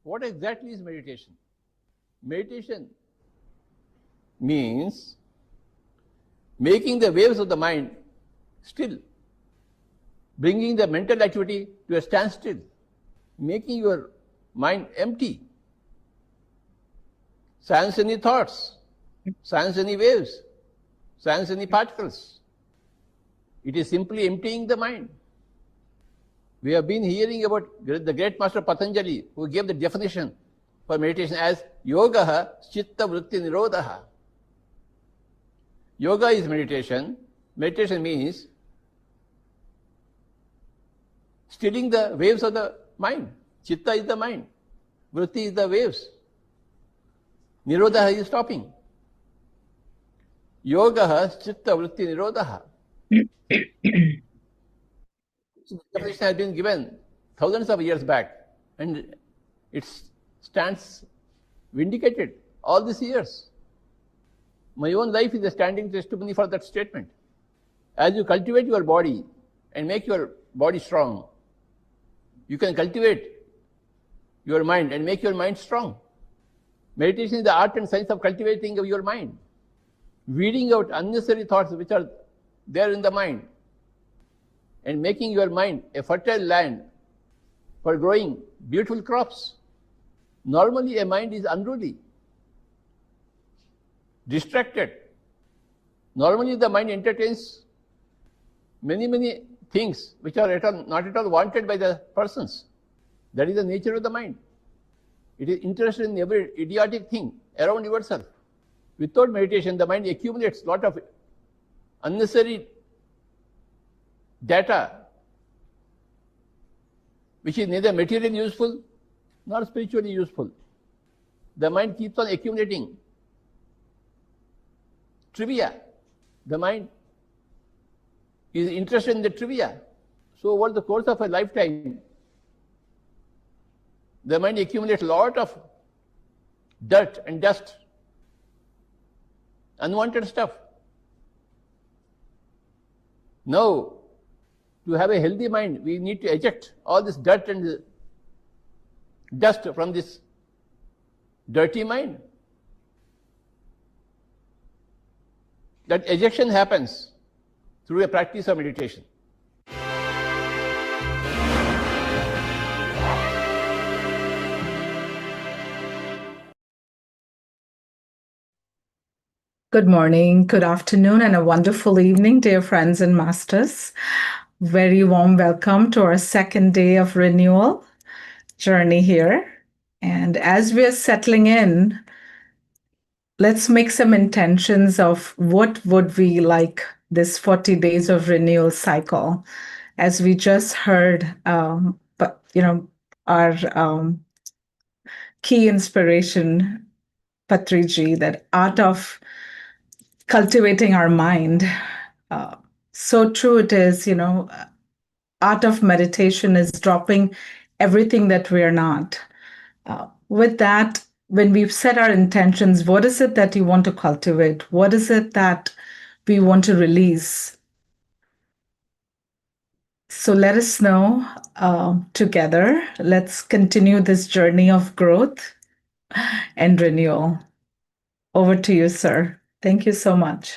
What exactly is meditation? Meditation means making the waves of the mind still, bringing the mental activity to a standstill, making your mind empty. Silence any thoughts, silence any waves, silence any particles. It is simply emptying the mind. We have been hearing about the great master Patanjali, who gave the definition for meditation as Yogah chitta vritti nirodha. Yoga is meditation. Meditation means stilling the waves of the mind. Chitta is the mind. Vritti is the waves. Nirodha is stopping. Yoga chitta vritti nirodha. The definition has been given thousands of years back, and it stands vindicated all these years. My own life is a standing testimony for that statement. As you cultivate your body and make your body strong, you can cultivate your mind and make your mind strong. Meditation is the art and science of cultivating your mind, weeding out unnecessary thoughts which are there in the mind, and making your mind a fertile land for growing beautiful crops. Normally, a mind is unruly, distracted, Normally the mind entertains many things which are not at all wanted by the persons. That is the nature of the mind. It is interested in every idiotic thing around yourself. Without meditation, the mind accumulates a lot of unnecessary data which is neither materially useful nor spiritually useful. The mind keeps on accumulating trivia. The mind is interested in the trivia. So over the course of a lifetime, the mind accumulates a lot of dirt and dust, unwanted stuff. Now, to have a healthy mind, we need to eject all this dirt and dust from this dirty mind. That ejection happens through a practice of meditation. Good morning, good afternoon, and a wonderful evening, dear friends and masters. Very warm welcome to our second day of renewal journey here. And as we are settling in, let's make some intentions of what would we like this 40 days of renewal cycle. As we just heard, our key inspiration, Patriji, that art of cultivating our mind. So true it is, art of meditation is dropping everything that we're not. With that, when we've set our intentions, what is it that you want to cultivate? What is it that we want to release? So let us know together. Let's continue this journey of growth and renewal. Over to you, sir. Thank you so much.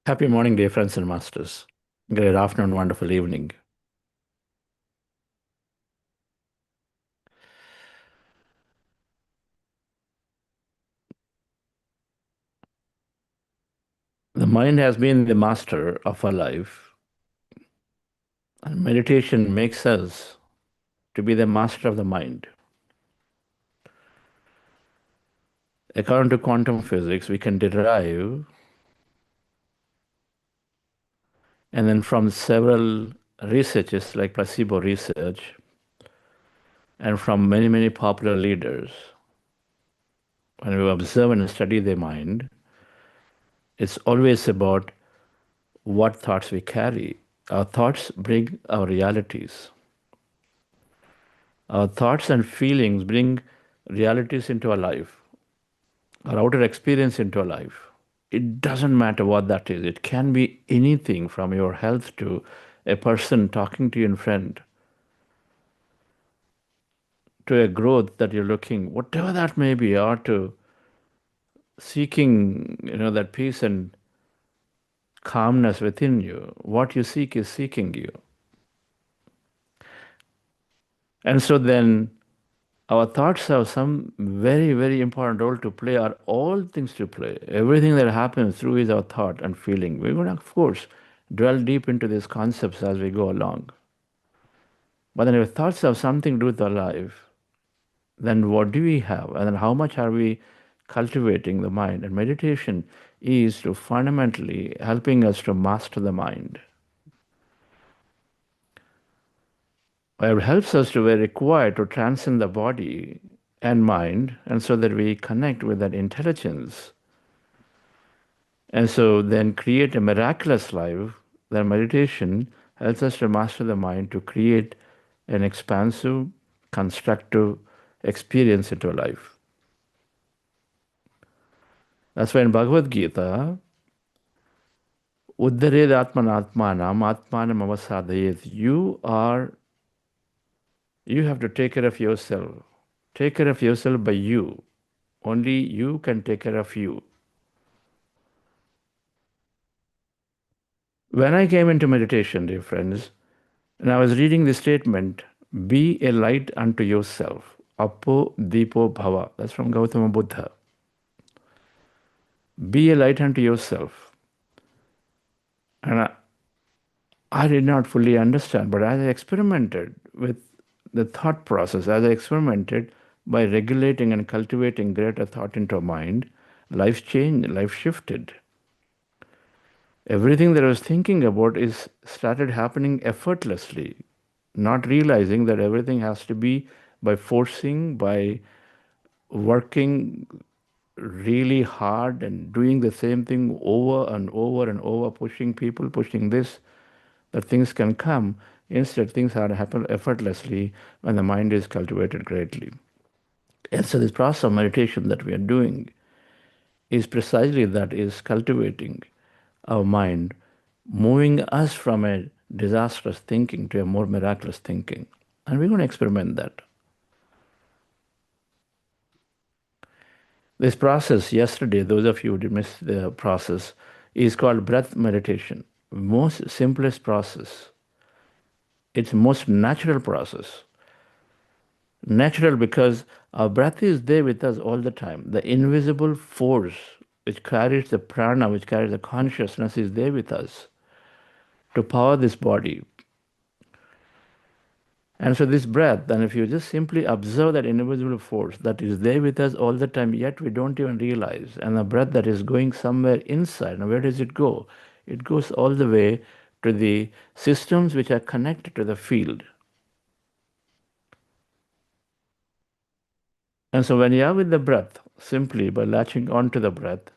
Happy morning, dear friends and masters. Great afternoon, wonderful evening. The mind has been the master of our life, and meditation makes us to be the master of the mind. According to quantum physics, we can derive, and then from several researches like placebo research, and from many popular leaders, when we observe and study the mind, it's always about what thoughts we carry. Our thoughts bring our realities. Our thoughts and feelings bring realities into our life, our outer experience into our life. It doesn't matter what that is. It can be anything from your health to a person talking to you in friend, to a growth that you're looking, whatever that may be, or to seeking, that peace and calmness within you. What you seek is seeking you. And so then our thoughts have some very important role to play, or all things to play. Everything that happens through is our thought and feeling. We're going to, of course, dwell deep into these concepts as we go along. But then if thoughts have something to do with our life, then what do we have? And then how much are we cultivating the mind? And meditation is to fundamentally helping us to master the mind. It helps us to be required to transcend the body and mind, and so that we connect with that intelligence. And so then create a miraculous life. That meditation helps us to master the mind, to create an expansive, constructive experience into life. That's why in Bhagavad Gita, Uddared Atman Atmanam Atmanam Avasadayet, you have to take care of yourself. Take care of yourself by you. Only you can take care of you. When I came into meditation, dear friends, And I was reading the statement, be a light unto yourself. Apo Deepo Bhava. That's from Gautama Buddha. Be a light unto yourself. And I did not fully understand, but as I experimented with the thought process, as I experimented by regulating and cultivating greater thought into our mind, life changed, life shifted. Everything that I was thinking about is started happening effortlessly, not realizing that everything has to be by forcing, by working really hard and doing the same thing over and over and over, pushing people, pushing this, that things can come. Instead, things are happen effortlessly when the mind is cultivated greatly. And so this process of meditation that we are doing is precisely that, is cultivating our mind, moving us from a disastrous thinking to a more miraculous thinking. And we're going to experiment that. This process yesterday, those of you who missed the process, is called breath meditation. Most simplest process. It's most natural process. Natural because our breath is there with us all the time. The invisible force which carries the prana, which carries the consciousness, is there with us to power this body. And so this breath, and if you just simply observe that invisible force that is there with us all the time, yet we don't even realize, and the breath that is going somewhere inside, and where does it go? It goes all the way to the systems which are connected to the field. And so when you are with the breath, simply by latching onto the breath,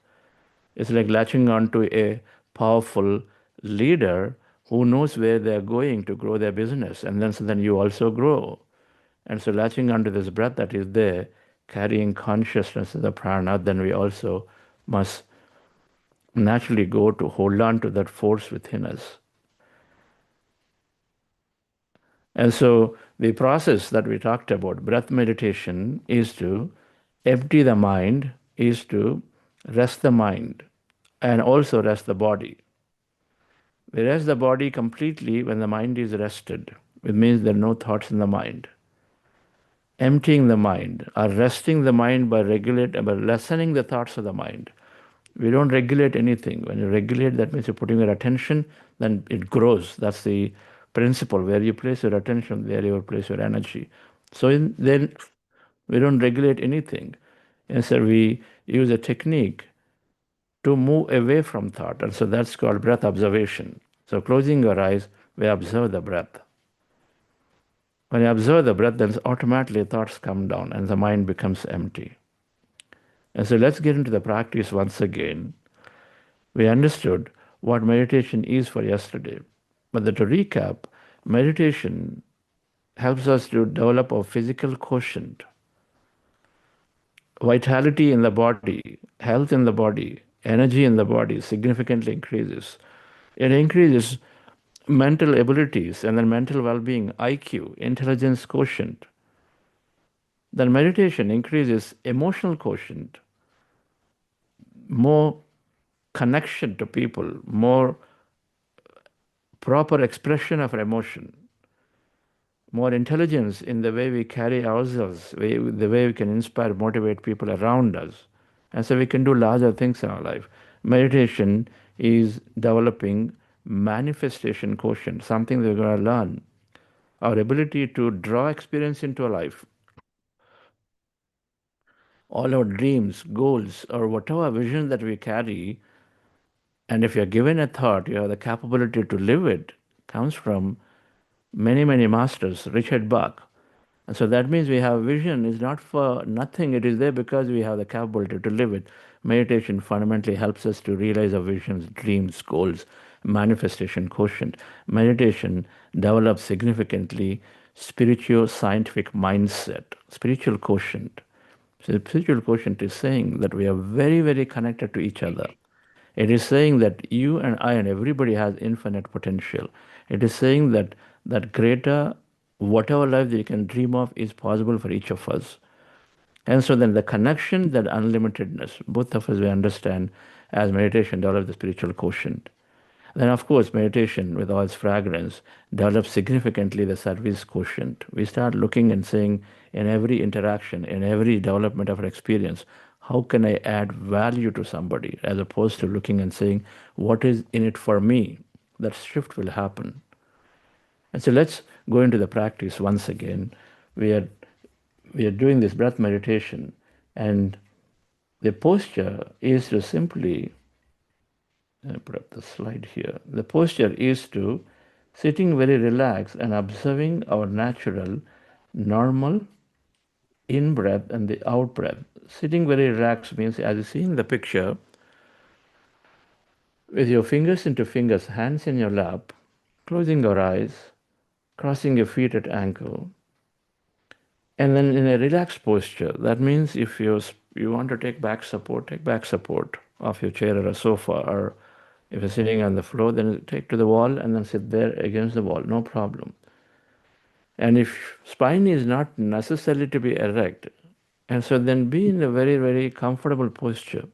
it's like latching onto a powerful leader who knows where they're going to grow their business. And then so then you also grow. And so latching onto this breath that is there, carrying consciousness of the prana, then we also must naturally go to hold on to that force within us. And so the process that we talked about, breath meditation, is to empty the mind, is to rest the mind, and also rest the body. We rest the body completely when the mind is rested. It means there are no thoughts in the mind. Emptying the mind or resting the mind by lessening the thoughts of the mind. We don't regulate anything. When you regulate, that means you're putting your attention, then it grows. That's the principle. Where you place your attention, there you will place your energy. So then we don't regulate anything. Instead, we use a technique to move away from thought. And so that's called breath observation. So closing your eyes, we observe the breath. When you observe the breath, then automatically thoughts come down and the mind becomes empty. And so let's get into the practice once again. We understood what meditation is for yesterday. But to recap, meditation helps us to develop a physical quotient. Vitality in the body, health in the body, energy in the body significantly increases. It increases mental abilities and then mental well-being, IQ, intelligence quotient. Then meditation increases emotional quotient, more connection to people, more proper expression of emotion, more intelligence in the way we carry ourselves, the way we can inspire, motivate people around us. And so we can do larger things in our life. Meditation is developing manifestation quotient, something that we're going to learn. Our ability to draw experience into our life. All our dreams, goals, or whatever vision that we carry, and if you're given a thought, you have the capability to live it, comes from many, many masters, Richard Bach. And so that means we have vision is not for nothing. It is there because we have the capability to live it. Meditation fundamentally helps us to realize our visions, dreams, goals, manifestation quotient. Meditation develops significantly spiritual scientific mindset, spiritual quotient. So the spiritual quotient is saying that we are very, very connected to each other. It is saying that you and I and everybody has infinite potential. It is saying that greater, whatever life that you can dream of is possible for each of us. And so then the connection, that unlimitedness, both of us we understand as meditation develop the spiritual quotient. Then, of course, meditation with all its fragrance develops significantly the service quotient. We start looking and saying, in every interaction, in every development of our experience, how can I add value to somebody, as opposed to looking and saying, what is in it for me? That shift will happen. And so let's go into the practice once again. We are doing this breath meditation, and the posture is to simply put up the slide here. The posture is to sitting very relaxed and observing our natural, normal in breath and the out breath. Sitting very relaxed means, as you see in the picture, with your fingers into fingers, hands in your lap, closing your eyes, crossing your feet at ankle, and then in a relaxed posture. That means if you want to take back support of your chair or a sofa, or if you're sitting on the floor, then take to the wall and then sit there against the wall, no problem. And if spine is not necessarily to be erect, and so then be in a very, very comfortable posture.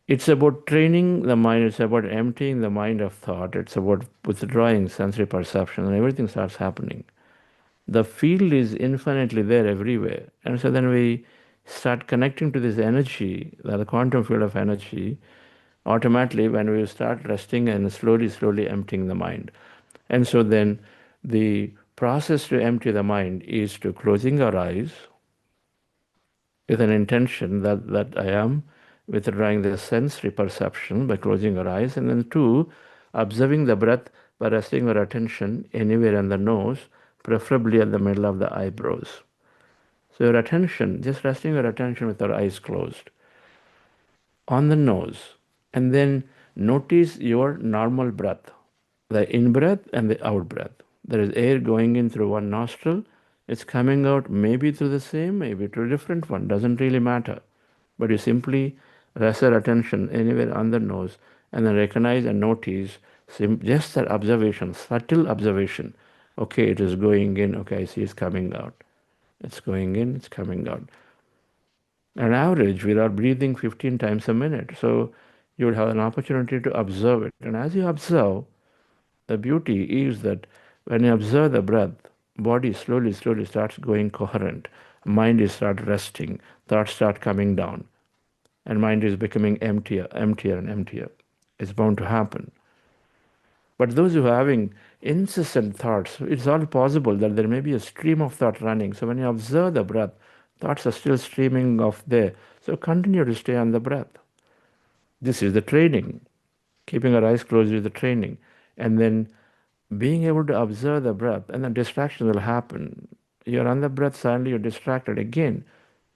It's about training the mind, it's about emptying the mind of thought, it's about withdrawing sensory perception, and everything starts happening. The field is infinitely there everywhere. And so then we start connecting to this energy, the quantum field of energy, automatically when we start resting and slowly emptying the mind. And so then the process to empty the mind is to closing our eyes with an intention that I am withdrawing the sensory perception by closing our eyes, and then 2, observing the breath by resting our attention anywhere on the nose, preferably at the middle of the eyebrows. So your attention, just resting your attention with your eyes closed on the nose, and then notice your normal breath, the in-breath and the out-breath. There is air going in through one nostril, it's coming out maybe through the same, maybe through a different one, doesn't really matter. But you simply rest your attention anywhere on the nose and then recognize and notice just that observation, subtle observation. Okay, it is going in, okay, I see it's coming out. It's going in, it's coming out. On average, we are breathing 15 times a minute. So you would have an opportunity to observe it. And as you observe, the beauty is that when you observe the breath, body slowly starts going coherent. Mind is start resting, thoughts start coming down, and mind is becoming emptier and emptier. It's bound to happen. But those who are having incessant thoughts, it's all possible that there may be a stream of thought running. So when you observe the breath, thoughts are still streaming off there. So continue to stay on the breath. This is the training. Keeping our eyes closed is the training. And then being able to observe the breath, and the distractions will happen. You're on the breath, suddenly you're distracted again.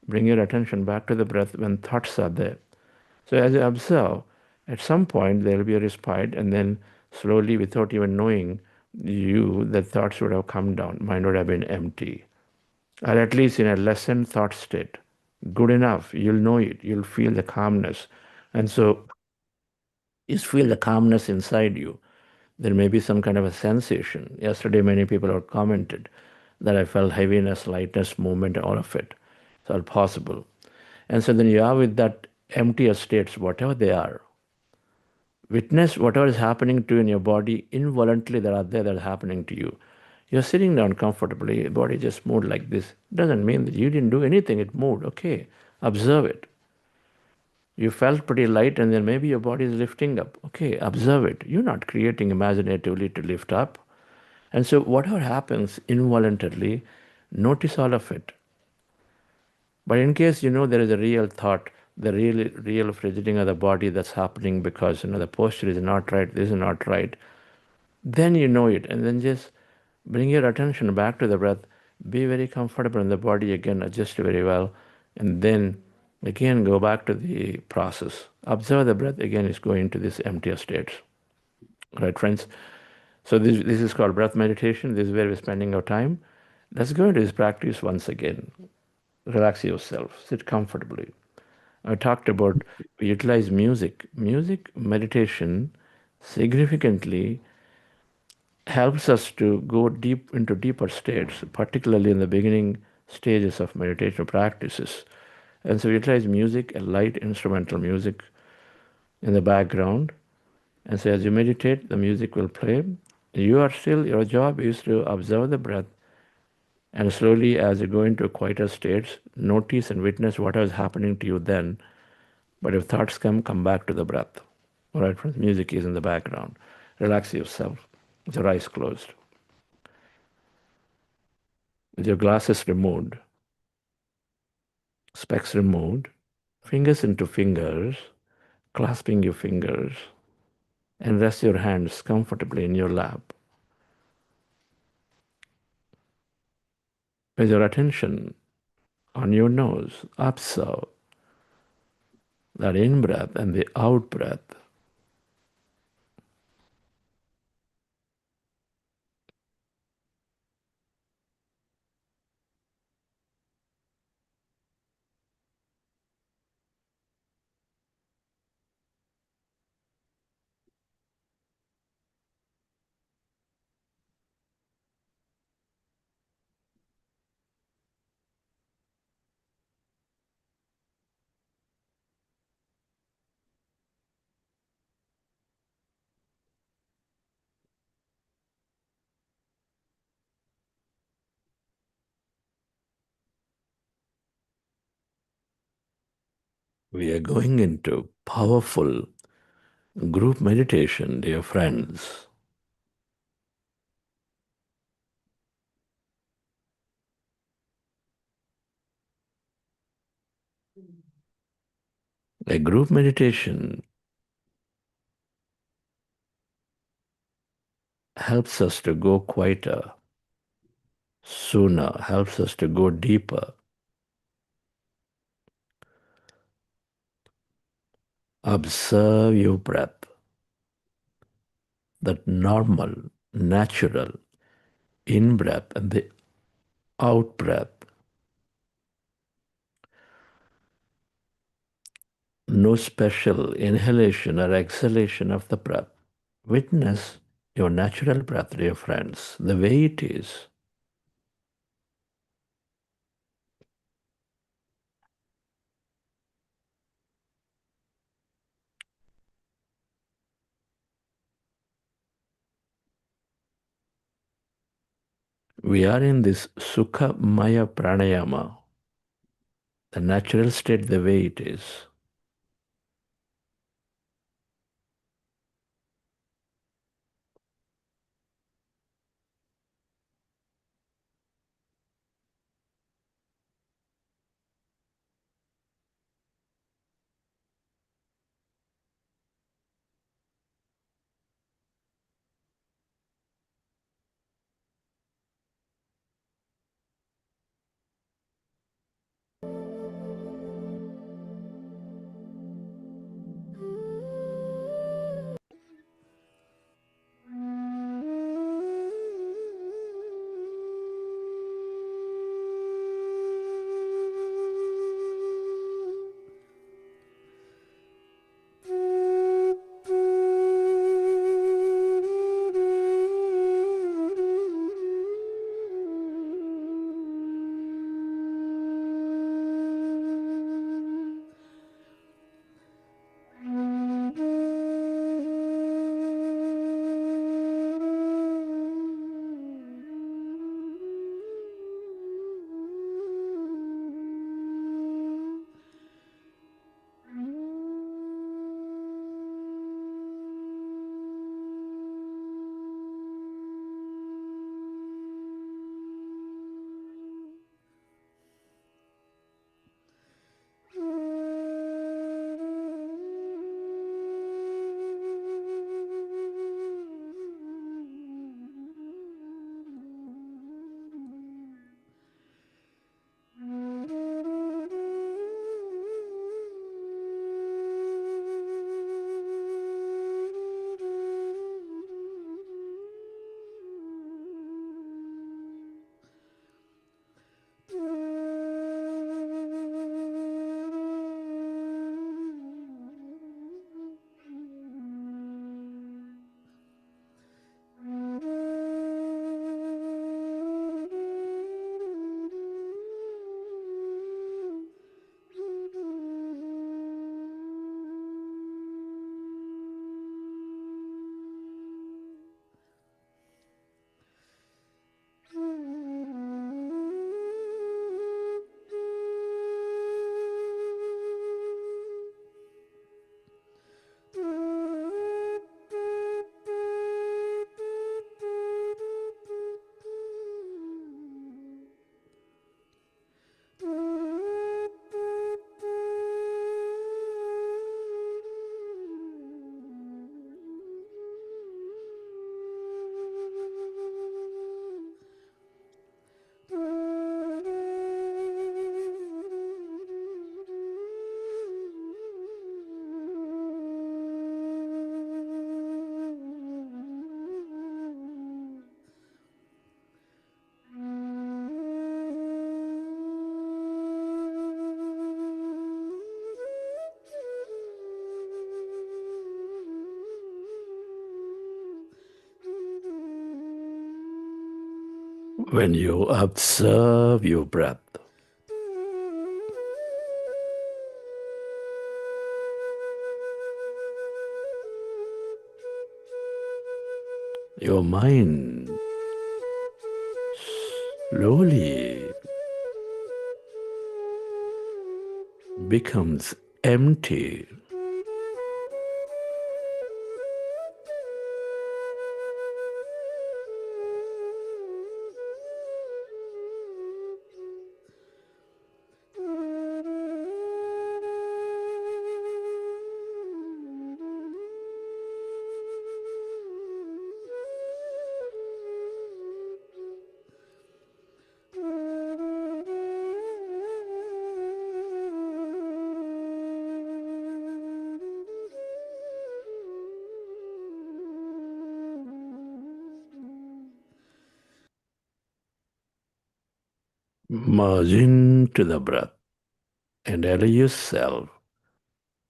Bring your attention back to the breath when thoughts are there. So as you observe, at some point there will be a respite, and then slowly, without even knowing you, the thoughts would have come down. Mind would have been empty, or at least in a lessened thought state. Good enough. You'll know it. You'll feel the calmness. And so you feel the calmness inside you. There may be some kind of a sensation. Yesterday, many people have commented that I felt heaviness, lightness, movement, all of it. It's all possible. And so then you are with that emptier states, whatever they are. Witness whatever is happening to you in your body involuntarily that are there that are happening to you. You're sitting down comfortably, your body just moved like this. Doesn't mean that you didn't do anything, it moved. Okay, observe it. You felt pretty light and then maybe your body is lifting up. Okay, observe it. You're not creating imaginatively to lift up. And so whatever happens involuntarily, notice all of it. But in case you know there is a real thought, the real fidgeting of the body that's happening because the posture is not right, this is not right, then you know it. And then just bring your attention back to the breath. Be very comfortable in the body again, adjust very well. And then again go back to the process. Observe the breath again is going to this emptier states. Right, friends? So this is called breath meditation. This is where we're spending our time. Let's go into this practice once again. Relax yourself. Sit comfortably. I talked about we utilize music. Music meditation significantly helps us to go deep into deeper states, particularly in the beginning stages of meditation practices. And so we utilize music, a light instrumental music in the background. And so as you meditate, the music will play. Your job is to observe the breath, and slowly as you go into quieter states, notice and witness what is happening to you then. But if thoughts come back to the breath. All right, friends, music is in the background. Relax yourself with your eyes closed. With your glasses removed, specs removed, fingers into fingers, clasping your fingers, and rest your hands comfortably in your lap. With your attention on your nose, observe that in-breath and the out-breath. We are going into powerful group meditation, dear friends. A group meditation helps us to go quieter, sooner, helps us to go deeper. Observe your breath, that normal, natural in-breath and the out-breath. No special inhalation or exhalation of the breath. Witness your natural breath, dear friends, the way it is. We are in this Sukha Maya Pranayama, the natural state the way it is. When you observe your breath, your mind slowly becomes empty. Merge into the breath and allow yourself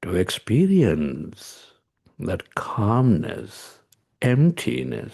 to experience that calmness, emptiness.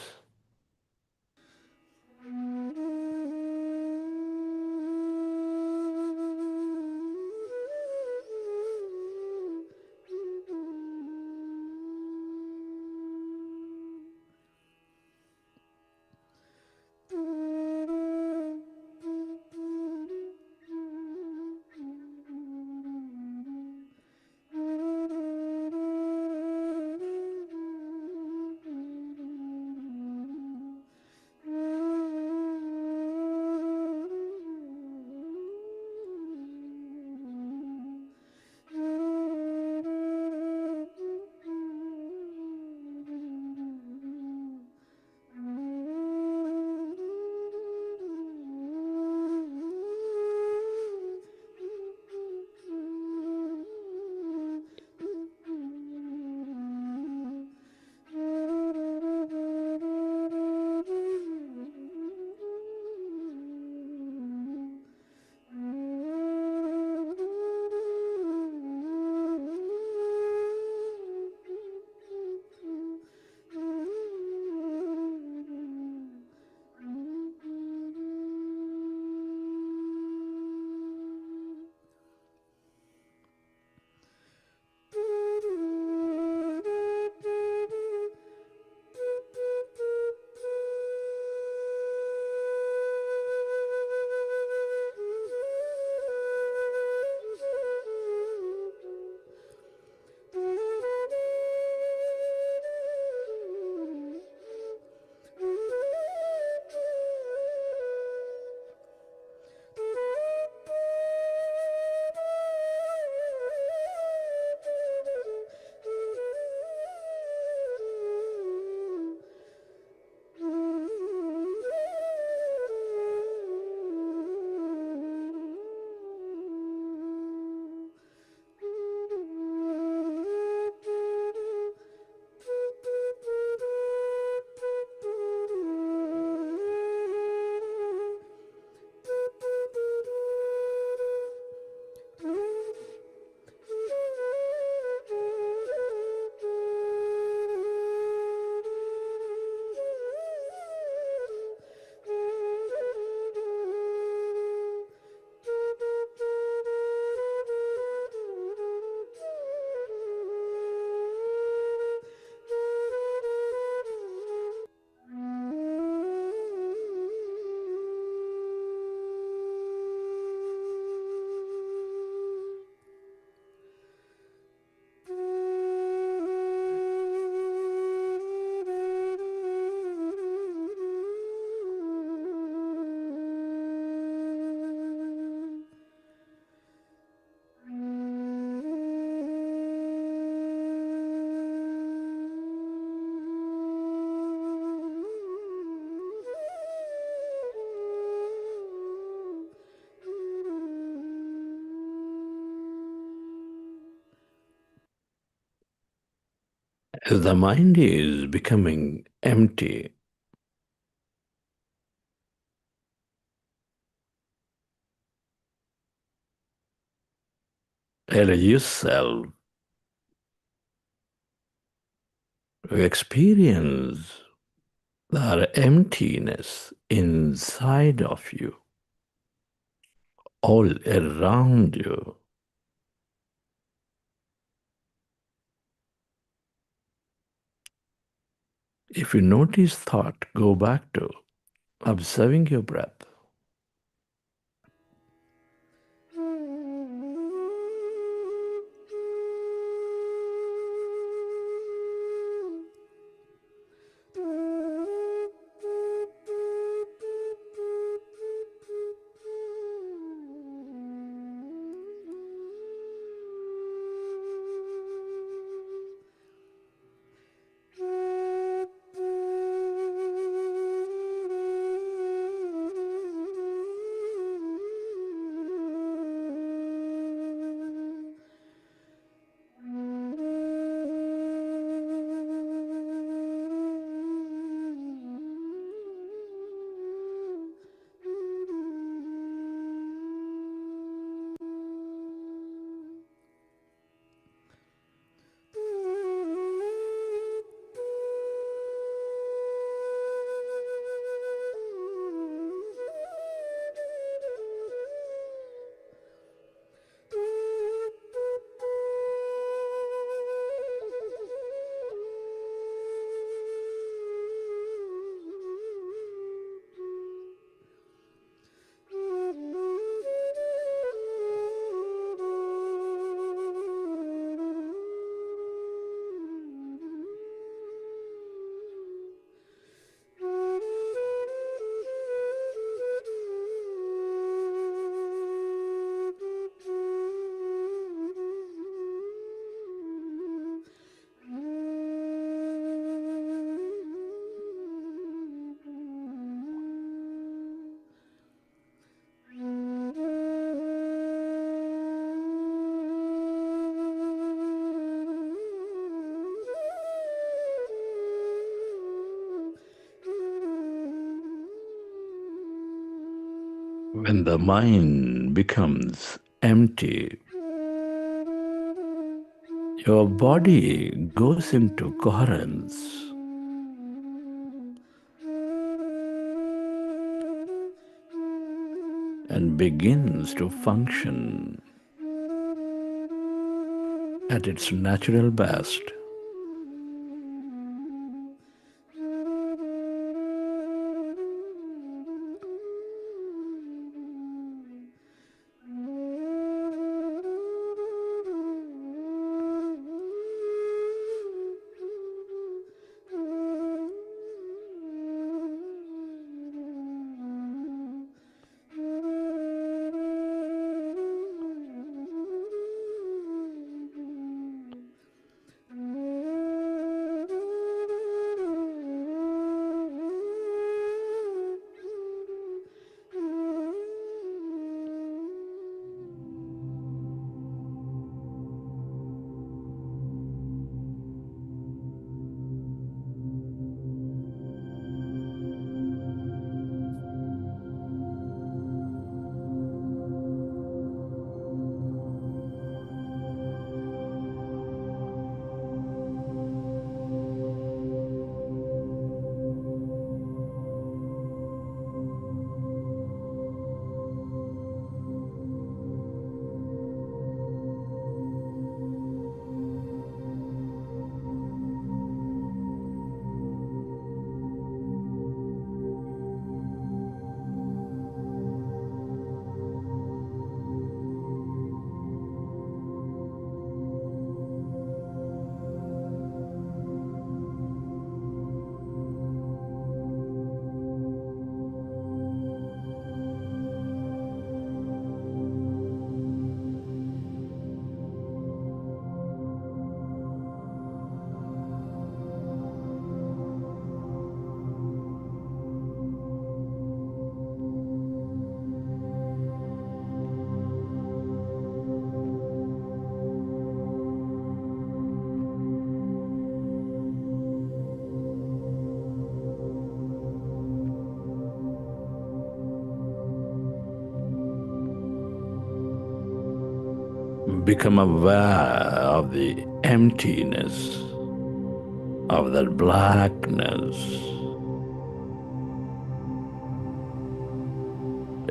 As the mind is becoming empty, allow yourself to experience that emptiness inside of you, all around you. If you notice thought, go back to observing your breath. When the mind becomes empty, your body goes into coherence and begins to function at its natural best. Become aware of the emptiness, of that blackness,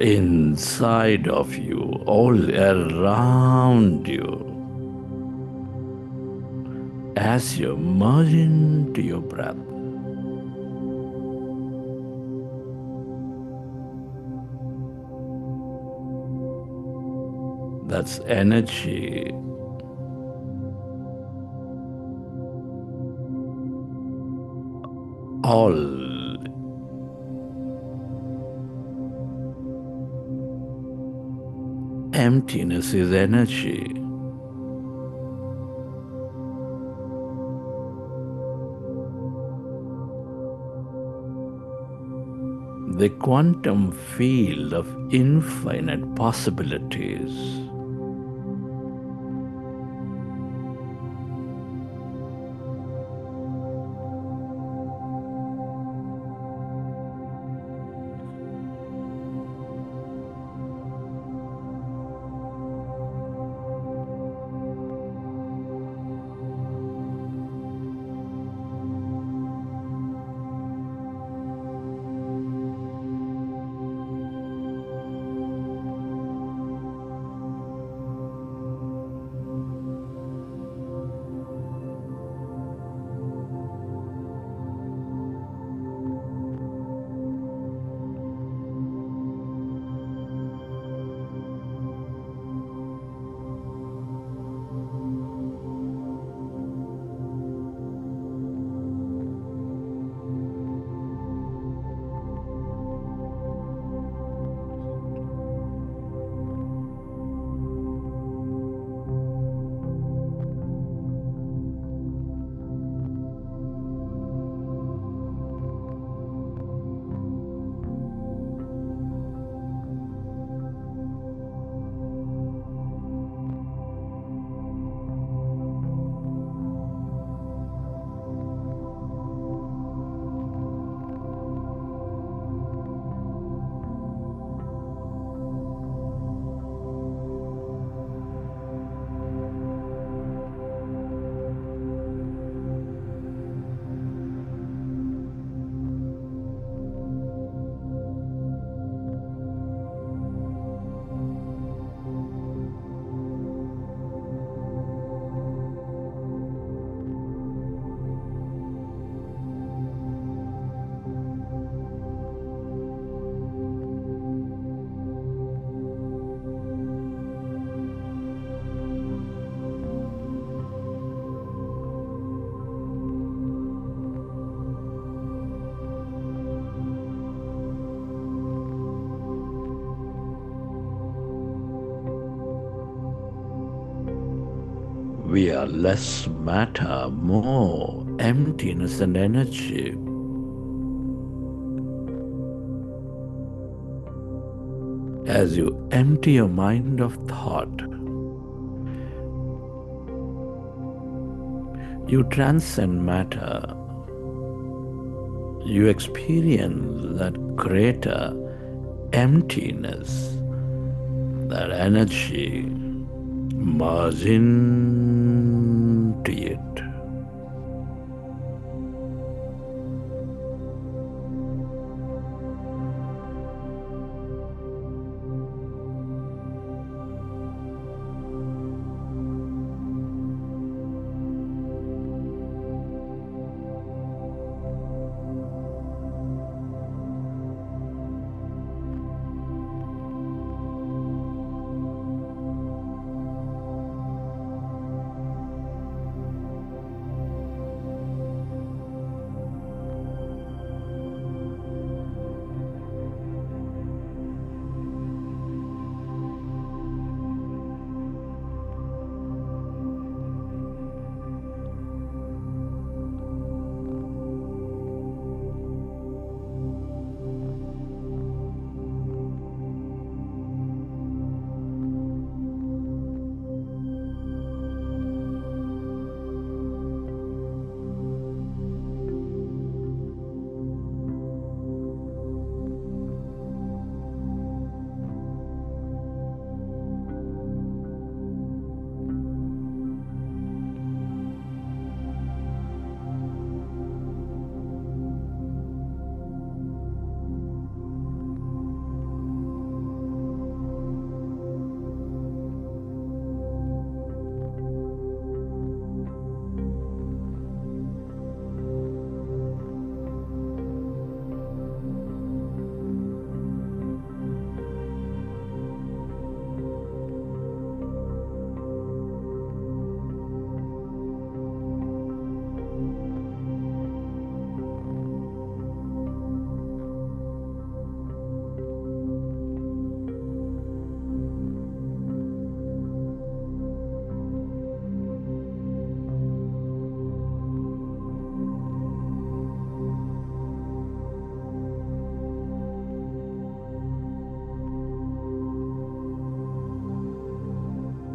inside of you, all around you, as you merge into your breath. That's energy. All emptiness is energy. The quantum field of infinite possibilities. We are less matter, more emptiness and energy. As you empty your mind of thought, you transcend matter. You experience that greater emptiness, that energy merge into it.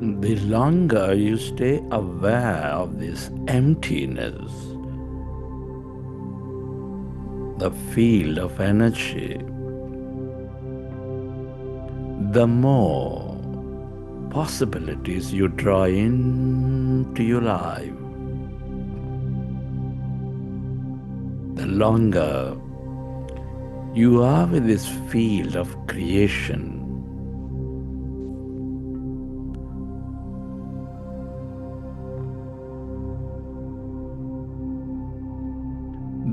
the longer you stay aware of this emptiness, the field of energy, the more possibilities you draw into your life, the longer you are with this field of creation,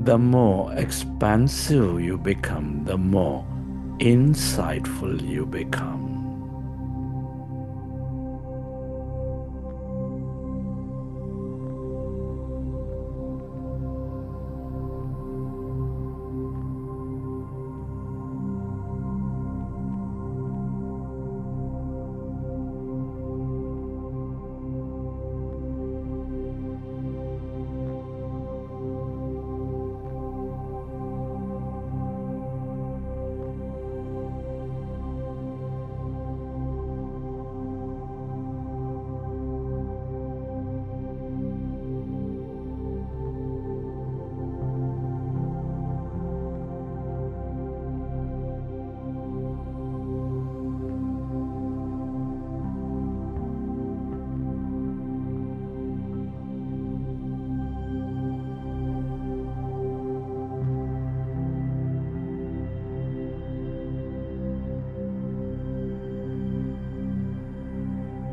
the more expansive you become, the more insightful you become.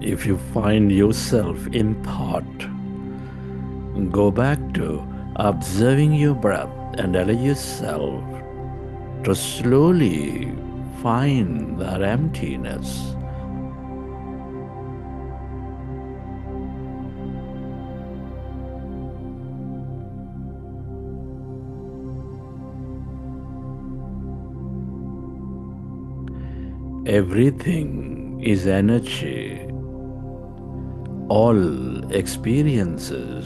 If you find yourself in thought, go back to observing your breath and allow yourself to slowly find that emptiness. Everything is energy. All experiences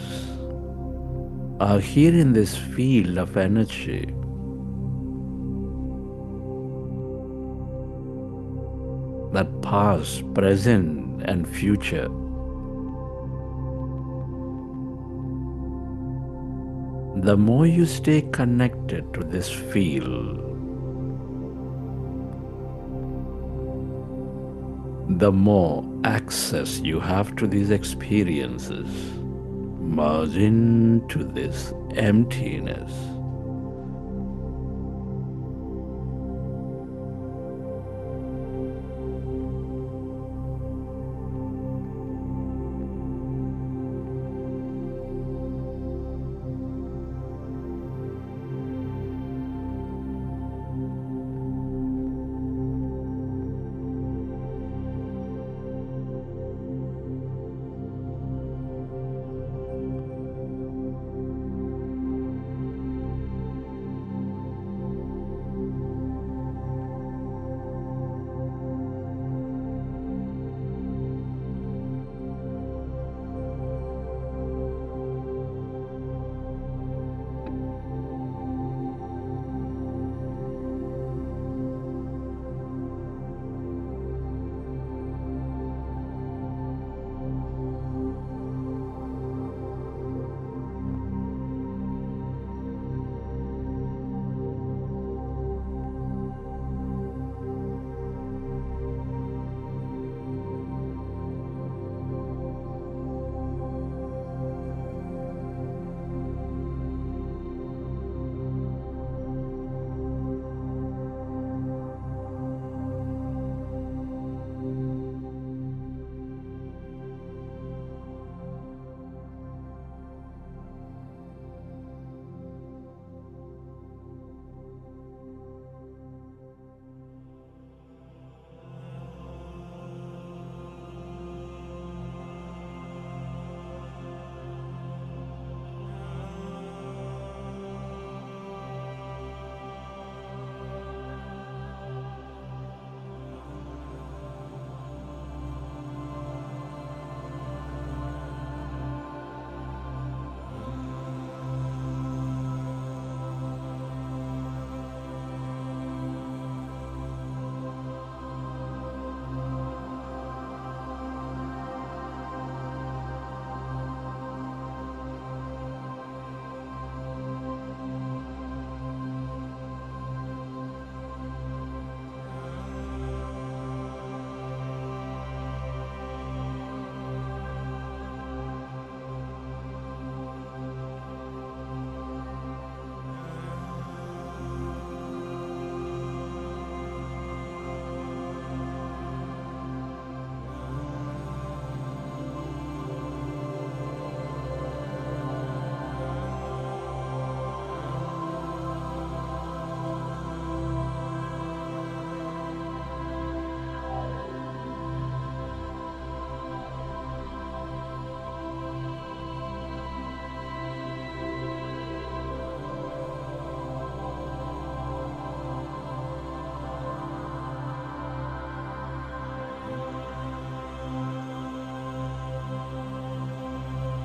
are here in this field of energy. That past, present, and future. The more you stay connected to this field, the more access you have to these experiences. Merge into this emptiness.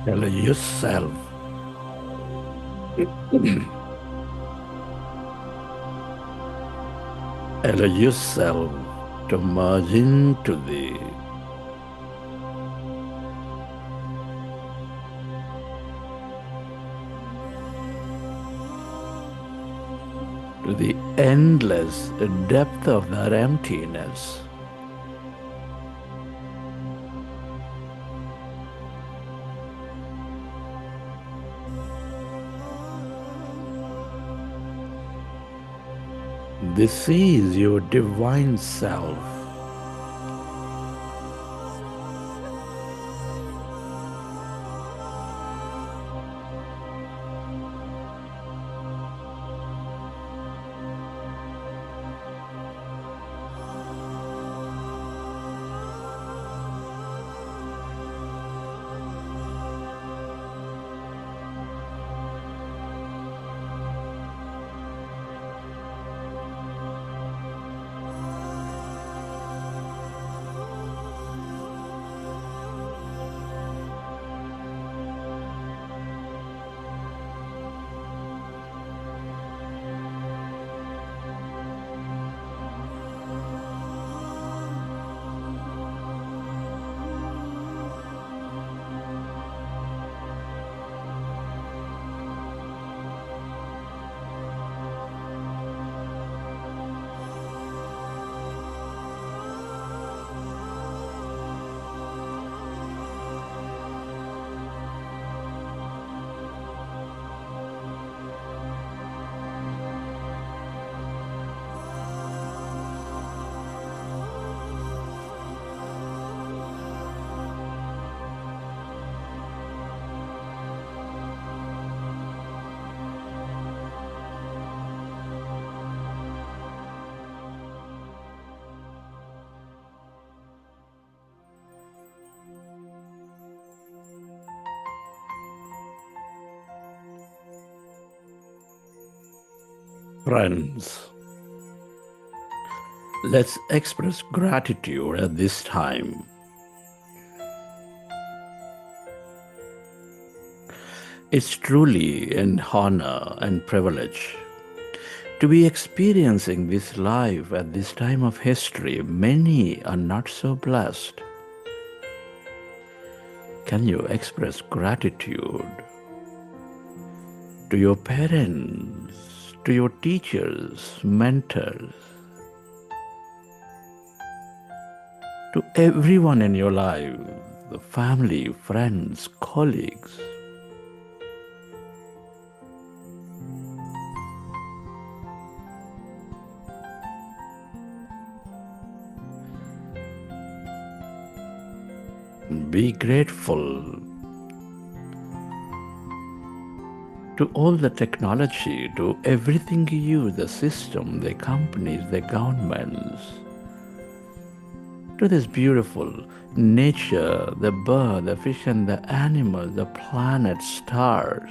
Tell yourself. Allow yourself to merge into the endless depth of that emptiness. This is your divine self. Friends, let's express gratitude at this time. It's truly an honor and privilege to be experiencing this life at this time of history. Many are not so blessed. Can you express gratitude to your parents, to your teachers, mentors, to everyone in your life, the family, friends, colleagues? Be grateful to all the technology, to everything you use, the system, the companies, the governments, to this beautiful nature, the bird, the fish and the animals, the planets, stars.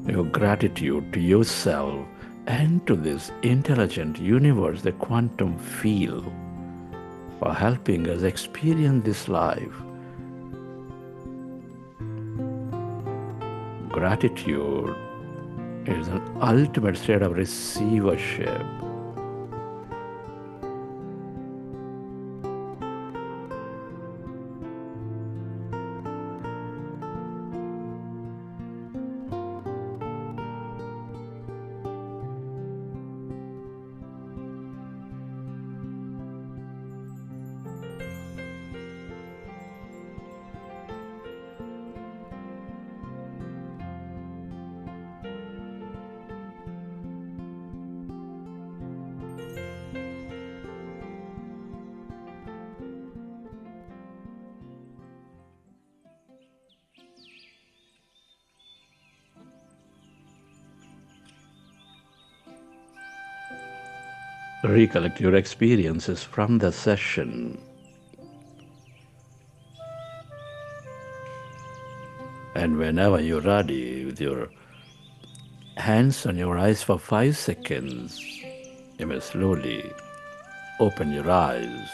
Your gratitude to yourself and to this intelligent universe, the quantum field, for helping us experience this life. Gratitude is an ultimate state of receivership. Recollect your experiences from the session. And whenever you're ready, with your hands on your eyes for 5 seconds, you may slowly open your eyes.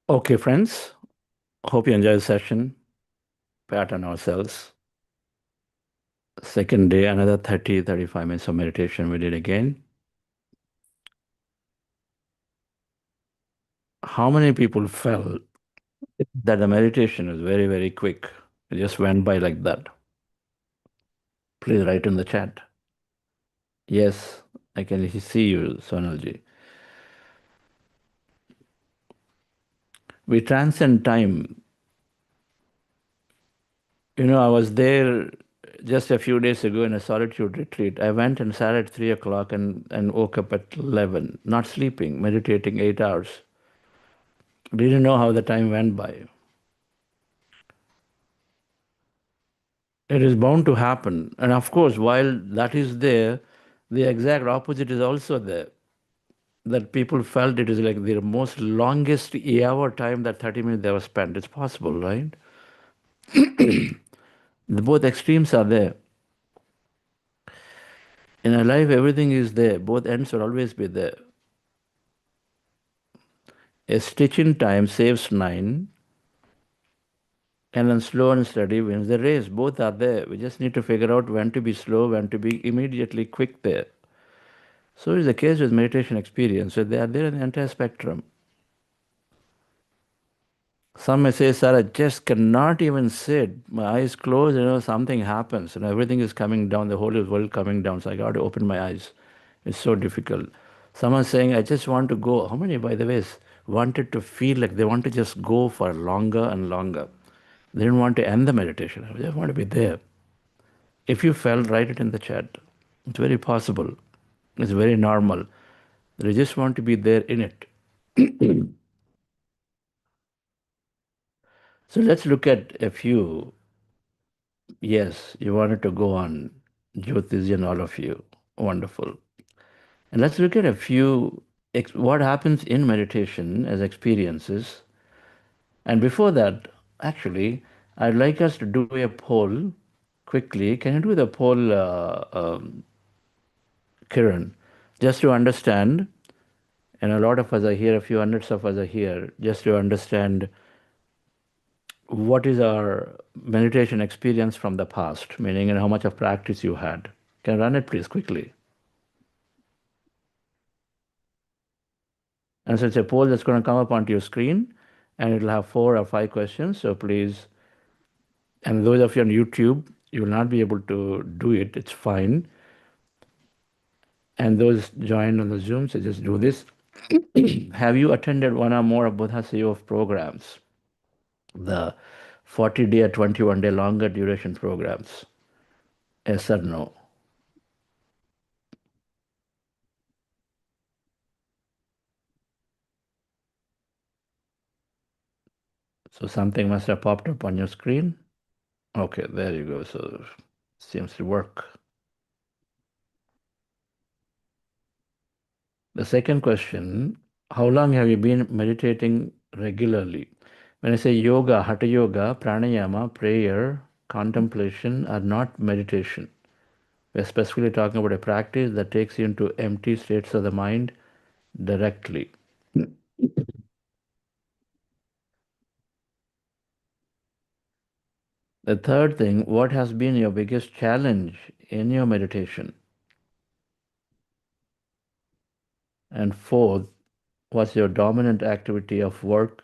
Okay, friends, hope you enjoy the session. Pat on ourselves. Second day, another 35 minutes of meditation we did again. How many people felt that the meditation is very, very quick? It just went by like that. Please write in the chat. Yes, I can see you, Sonalji. We transcend time. You know, I was there just a few days ago in a solitude retreat. I went and sat at 3 o'clock and woke up at 11, not sleeping, meditating 8 hours. Didn't know how the time went by. It is bound to happen. And of course, while that is there, the exact opposite is also there. That people felt it is like their most longest hour time, that 30 minutes they were spent. It's possible, right? Both extremes are there. In a life, everything is there. Both ends will always be there. A stitch in time saves 9, and then slow and steady wins the race. Both are there. We just need to figure out when to be slow, when to be immediately quick there. So is the case with meditation experience. So they are there in the entire spectrum. Some may say, sir, I just cannot even sit. My eyes closed, something happens, everything is coming down, the whole world coming down. So I got to open my eyes. It's so difficult. Someone saying, I just want to go. How many, by the way, wanted to feel like they want to just go for longer and longer? They didn't want to end the meditation. They just want to be there. If you felt, write it in the chat. It's very possible. It's very normal. They just want to be there in it. So let's look at a few. Yes, you wanted to go on, Jyotish and all of you. Wonderful. And let's look at a few what happens in meditation as experiences. And before that, actually, I'd like us to do a poll quickly. Can you do the poll, Kiran, just to understand? And a lot of us are here, a few hundreds of us are here, just to understand what is our meditation experience from the past, meaning and how much of practice you had. Can you run it, please, quickly? And so it's a poll that's going to come up onto your screen, and it'll have 4 or 5 questions. So please, and those of you on YouTube, you will not be able to do it. It's fine. And those joined on the Zoom, so just do this. Have you attended one or more of BuddhaCEO of programs? The 40-day or 21-day longer duration programs? Yes or no? So something must have popped up on your screen. Okay, there you go. So seems to work. The second question, how long have you been meditating regularly? When I say yoga, hatha yoga, pranayama, prayer, contemplation are not meditation. We're specifically talking about a practice that takes you into empty states of the mind directly. The third thing, what has been your biggest challenge in your meditation? And fourth, what's your dominant activity of work?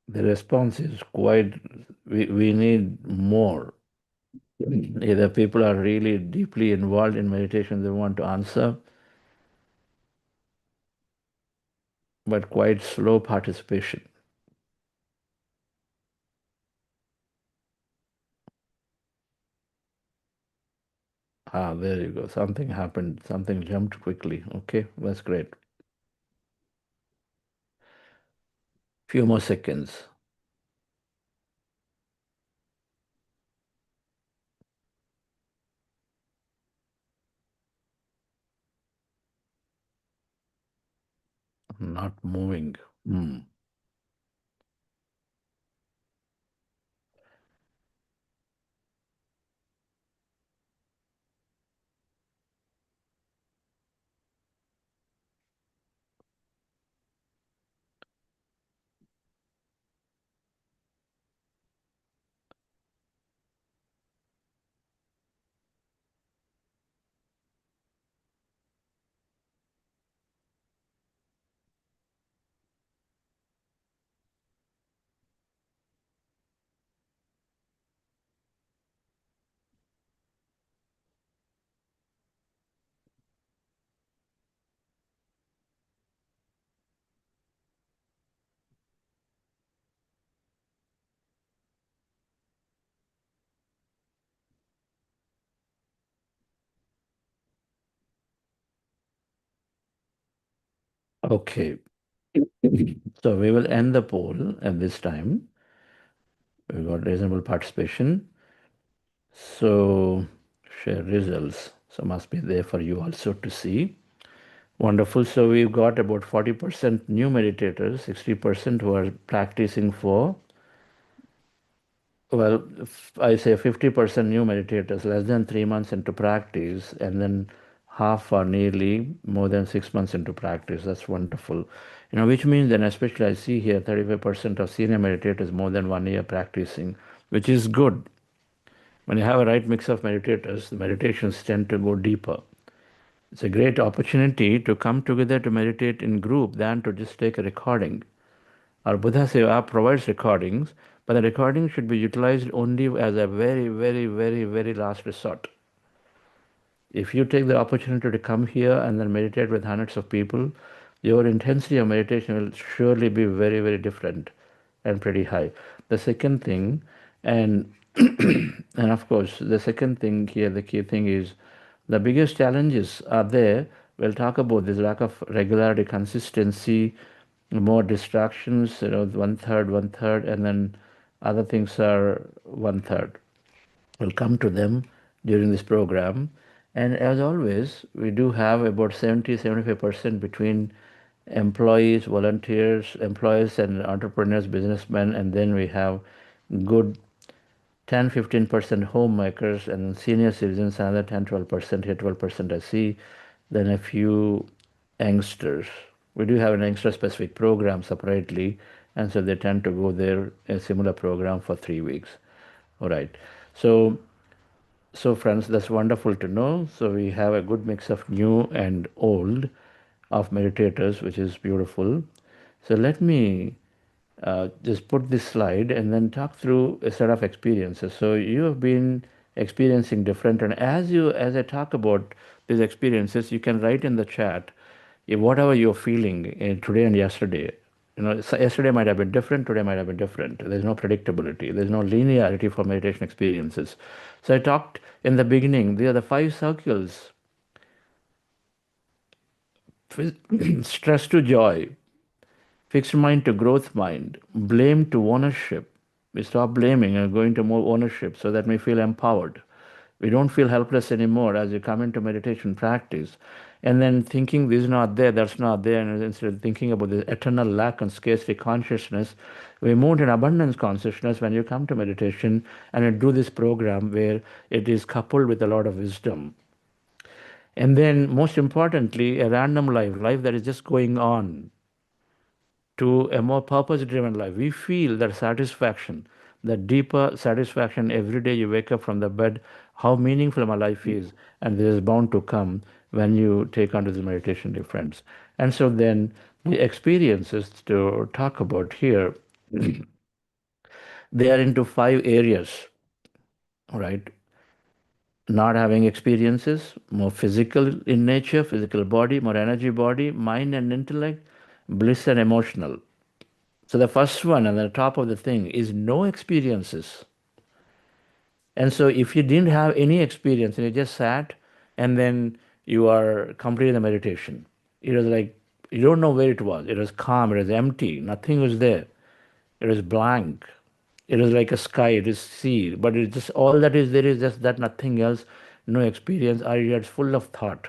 The response is quite, we need more. Either people are really deeply involved in meditation, they want to answer, but quite slow participation. There you go. Something happened. Something jumped quickly. Okay, that's great. Few more seconds. Not moving. Okay. So we will end the poll at this time. We got reasonable participation. So share results. So must be there for you also to see. Wonderful. So we've got about 40% new meditators, 60% who are practicing for, well, I say 50% new meditators, less than 3 months into practice, and then half are nearly more than 6 months into practice. That's wonderful. Which means then, especially I see here 35% of senior meditators more than 1 year practicing, which is good. When you have a right mix of meditators, the meditations tend to go deeper. It's a great opportunity to come together to meditate in group than to just take a recording. Our BuddhaCEO app provides recordings, but the recording should be utilized only as a very, very, very, very last resort. If you take the opportunity to come here and then meditate with hundreds of people, your intensity of meditation will surely be very, very different and pretty high. The second thing, and and of course, the second thing here, the key thing is the biggest challenges are there. We'll talk about this lack of regularity, consistency, more distractions, one third, and then other things are one third. We'll come to them during this program. And as always, we do have about 70-75% between employees, volunteers, employees and entrepreneurs, businessmen, and then we have good 10-15% homemakers and senior citizens, another 10-12%, here 12% I see, then a few youngsters. We do have an youngster specific program separately, and so they tend to go there, a similar program for 3 weeks. All right. So friends, that's wonderful to know. So we have a good mix of new and old of meditators, which is beautiful. So let me just put this slide and then talk through a set of experiences. So you have been experiencing different, and as I talk about these experiences, you can write in the chat whatever you're feeling today and yesterday. So yesterday might have been different, today might have been different. There's no predictability, there's no linearity for meditation experiences. So I talked in the beginning, there are the 5 circles: stress to joy, fixed mind to growth mind, blame to ownership. We stop blaming and go into more ownership so that we feel empowered. We don't feel helpless anymore as you come into meditation practice. And then thinking this is not there, that's not there, and instead of thinking about the eternal lack and scarcity consciousness, we move in abundance consciousness when you come to meditation and you do this program where it is coupled with a lot of wisdom. And then, most importantly, a random life that is just going on, to a more purpose-driven life. We feel that satisfaction, that deeper satisfaction every day you wake up from the bed, how meaningful my life is, and this is bound to come when you take on to the meditation, dear friends. And so then the experiences to talk about here They are into 5 areas, right? Not having experiences, more physical in nature, physical body, more energy body, mind and intellect, bliss and emotional. So the first one at the top of the thing is no experiences. And so if you didn't have any experience and you just sat and then you are completing the meditation, it was like you don't know where it was. It was calm, it was empty, nothing was there. It was blank. It was like a sky, it is sea, but it's just all that is there is just that, nothing else, no experience, or it's full of thought.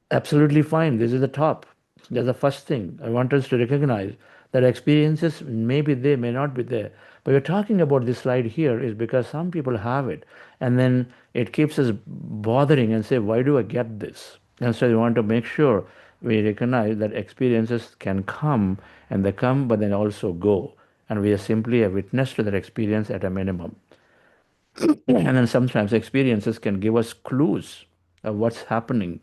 Absolutely fine. This is the top. That's the first thing. I want us to recognize that experiences may be there, may not be there. But we're talking about this slide here is because some people have it. And then it keeps us bothering and say, why do I get this? And so we want to make sure we recognize that experiences can come and they come, but then also go. And we are simply a witness to that experience at a minimum. And then sometimes experiences can give us clues of what's happening,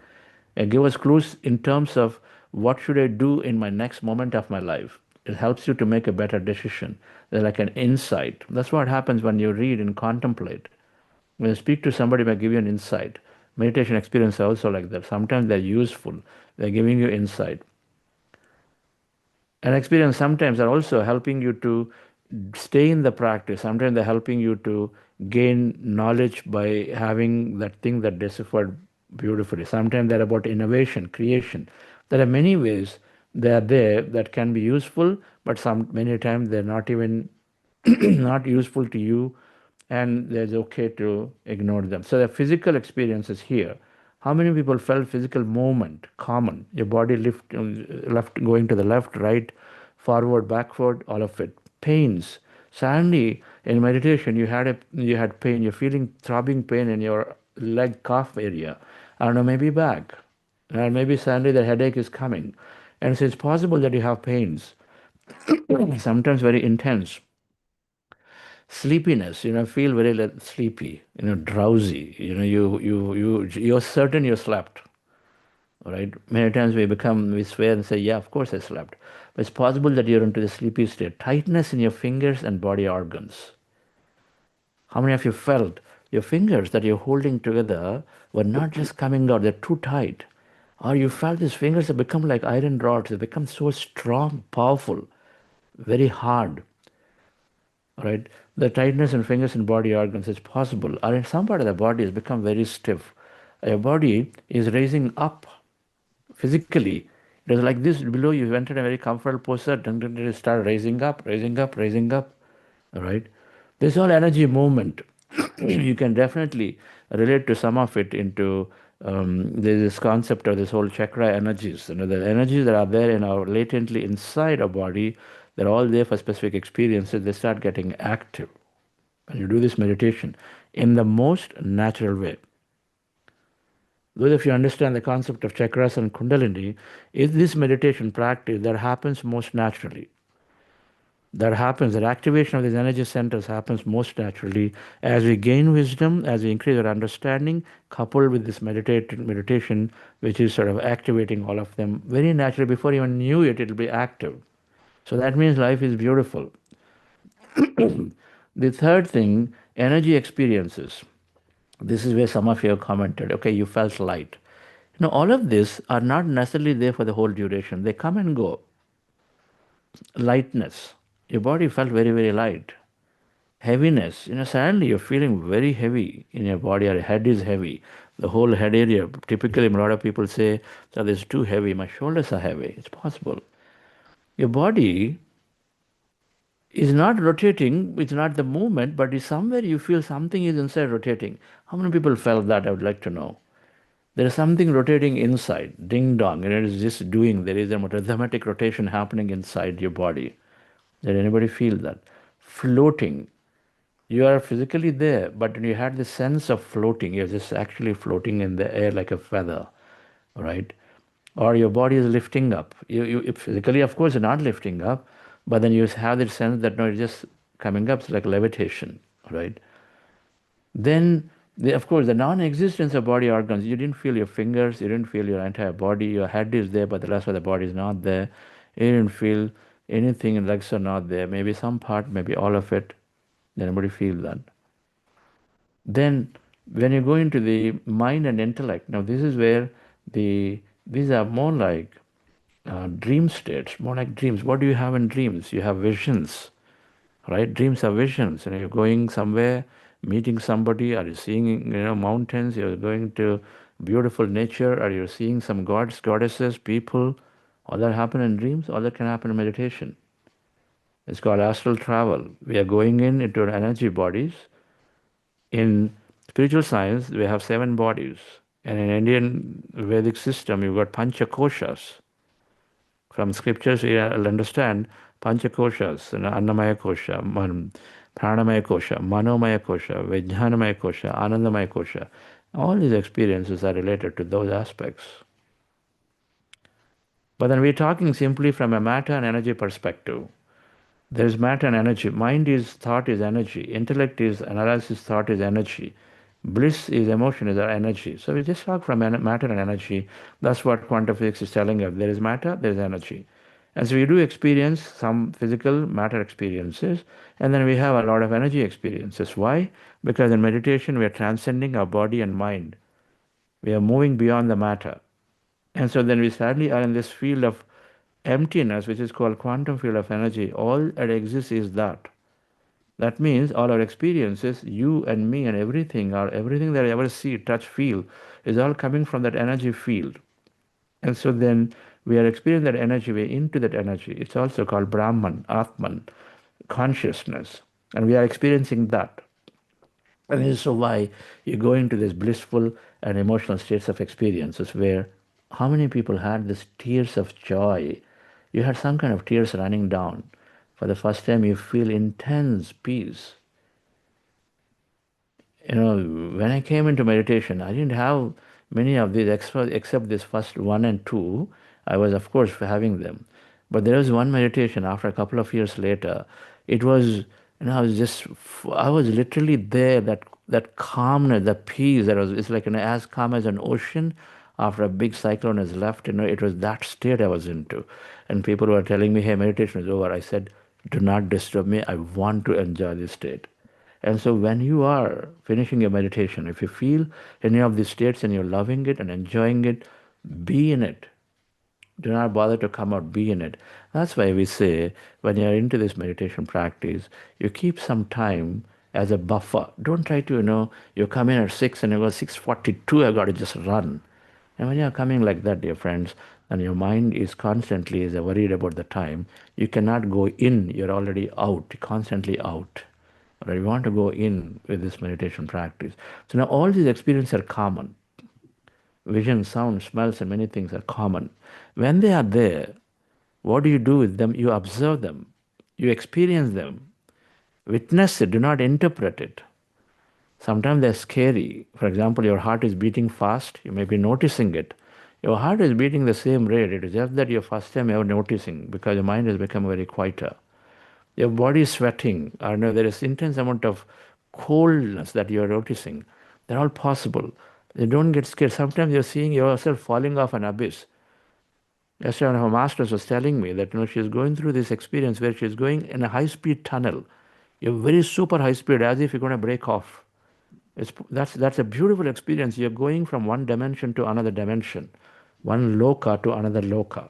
give us clues in terms of what should I do in my next moment of my life. It helps you to make a better decision. They're like an insight. That's what happens when you read and contemplate. When you speak to somebody, they give you an insight. Meditation experience are also like that. Sometimes they're useful. They're giving you insight. And experience sometimes are also helping you to stay in the practice. Sometimes they're helping you to gain knowledge by having that thing that deciphered beautifully. Sometimes they're about innovation, creation. There are many ways they are there that can be useful, but many times they're not even not useful to you, and it's okay to ignore them. So the physical experiences here. How many people felt physical movement common? Your body left going to the left, right, forward, backward, all of it. Pains. Suddenly in meditation you had pain. You're feeling throbbing pain in your leg calf area. I don't know, maybe back. Or maybe suddenly the headache is coming. And so it's possible that you have pains. Sometimes very intense. Sleepiness, feel very sleepy, drowsy, you're certain you slept, right? Many times we swear and say, yeah, of course I slept. But it's possible that you're into the sleepy state. Tightness in your fingers and body organs. How many of you felt your fingers that you're holding together were not just coming out, they're too tight? Or you felt these fingers have become like iron rods, they become so strong, powerful, very hard. Right? The tightness in fingers and body organs is possible, or in some part of the body has become very stiff. Your body is raising up physically. It is like this below, you entered a very comfortable posture, then it start raising up, raising up, raising up. All right? This all energy movement. You can definitely relate to some of it into this concept of this whole chakra energies. The energies that are there in our latently inside our body, they're all there for specific experiences. They start getting active when you do this meditation in the most natural way. Those of you understand the concept of chakras and kundalini, is this meditation practice that happens most naturally. That activation of these energy centers happens most naturally as we gain wisdom, as we increase our understanding, coupled with this meditation, which is sort of activating all of them very naturally. Before you even knew it, it'll be active. So that means life is beautiful. The third thing, energy experiences. This is where some of you have commented, okay, you felt light. All of this are not necessarily there for the whole duration. They come and go. Lightness. Your body felt very, very light. Heaviness. Suddenly you're feeling very heavy in your body, or your head is heavy. The whole head area. Typically, a lot of people say, that is too heavy. My shoulders are heavy. It's possible. Your body is not rotating, it's not the movement, but it's somewhere you feel something is inside rotating. How many people felt that? I would like to know. There is something rotating inside, ding dong, and it is just doing, there is a rhythmic rotation happening inside your body. Did anybody feel that? Floating. You are physically there, but you had the sense of floating. You're just actually floating in the air like a feather, right? Or your body is lifting up. You physically, of course, you're not lifting up, but then you have the sense that no, it's just coming up. It's like levitation, right? Then, of course, the non-existence of body organs. You didn't feel your fingers. You didn't feel your entire body. Your head is there, but the rest of the body is not there. You didn't feel anything in legs are not there, maybe some part, maybe all of it. Does anybody feel that? Then when you go into the mind and intellect, now this is where these are more like dream states, more like dreams. What do you have in dreams? You have visions, right? Dreams are visions. And you're going somewhere, meeting somebody, are you seeing mountains? You're going to beautiful nature, or you're seeing some gods, goddesses, people. All that happen in dreams. All that can happen in meditation. It's called astral travel. We are going into energy bodies. In spiritual science, we have 7 bodies. And in Indian Vedic system, you've got pancha koshas. From scriptures, you'll understand pancha koshas, annamaya kosha, pranamaya kosha, manomaya kosha, vijnanamaya kosha, anandamaya kosha. All these experiences are related to those aspects. But then we're talking simply from a matter and energy perspective. There is matter and energy. Mind is thought is energy. Intellect is analysis, thought is energy. Bliss is emotion, is our energy. So we just talk from matter and energy. That's what quantum physics is telling us. There is matter, there is energy. And so we do experience some physical matter experiences, and then we have a lot of energy experiences. Why? Because in meditation we are transcending our body and mind. We are moving beyond the matter. And so then we suddenly are in this field of emptiness, which is called quantum field of energy. All that exists is that. That means all our experiences, you and me and everything that I ever see, touch, feel, is all coming from that energy field. And so then we are experiencing that energy, we're into that energy. It's also called Brahman, Atman, consciousness. And we are experiencing that. And this is so why you go into this blissful and emotional states of experiences where how many people had these tears of joy? You had some kind of tears running down. For the first time, you feel intense peace. When I came into meditation, I didn't have many of these except this first 1 and 2. I was, of course, having them. But there was one meditation after a couple of years later. It was, I was literally there, that calmness, the peace, it's like as calm as an ocean after a big cyclone has left. It was that state I was into. And people were telling me, hey, meditation is over. I said, do not disturb me. I want to enjoy this state. And so when you are finishing your meditation, if you feel any of these states and you're loving it and enjoying it, be in it. Do not bother to come out, be in it. That's why we say when you're into this meditation practice, you keep some time as a buffer. Don't try to, you come in at 6 and you go 6:42, I've got to just run. And when you're coming like that, dear friends, and your mind is constantly worried about the time, you cannot go in, you're already out, constantly out. Right? We want to go in with this meditation practice. So now all these experiences are common. Vision, sound, smells, and many things are common. When they are there, what do you do with them? You observe them. You experience them. Witness it. Do not interpret it. Sometimes they're scary. For example, your heart is beating fast. You may be noticing it. Your heart is beating the same rate. It is just that your first time ever noticing because your mind has become very quieter. Your body is sweating, or there is intense amount of coldness that you are noticing. They're all possible. They don't get scared. Sometimes you're seeing yourself falling off an abyss. Yesterday, one of her masters was telling me that she's going through this experience where she's going in a high-speed tunnel. You're very super high speed, as if you're going to break off. That's a beautiful experience. You're going from one dimension to another dimension, one loka to another loka.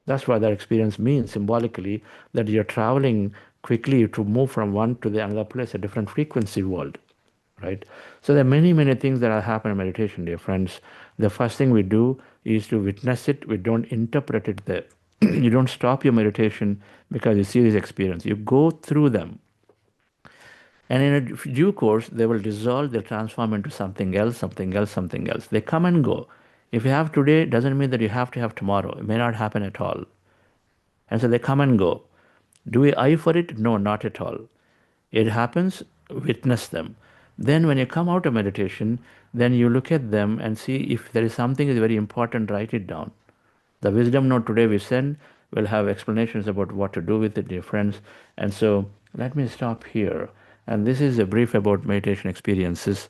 That's what that experience means symbolically, that you're traveling quickly to move from one to the another place, a different frequency world, right? So there are many, many things that happen in meditation, dear friends. The first thing we do is to witness it. We don't interpret it there. You don't stop your meditation because you see this experience. You go through them. And in a due course, they will dissolve, they'll transform into something else, something else, something else. They come and go. If you have today, doesn't mean that you have to have tomorrow. It may not happen at all. And so they come and go. Do we eye for it? No, not at all. It happens, witness them. Then when you come out of meditation, then you look at them and see if there is something is very important, write it down. The wisdom note today we send will have explanations about what to do with it, dear friends. And so let me stop here. And this is a brief about meditation experiences.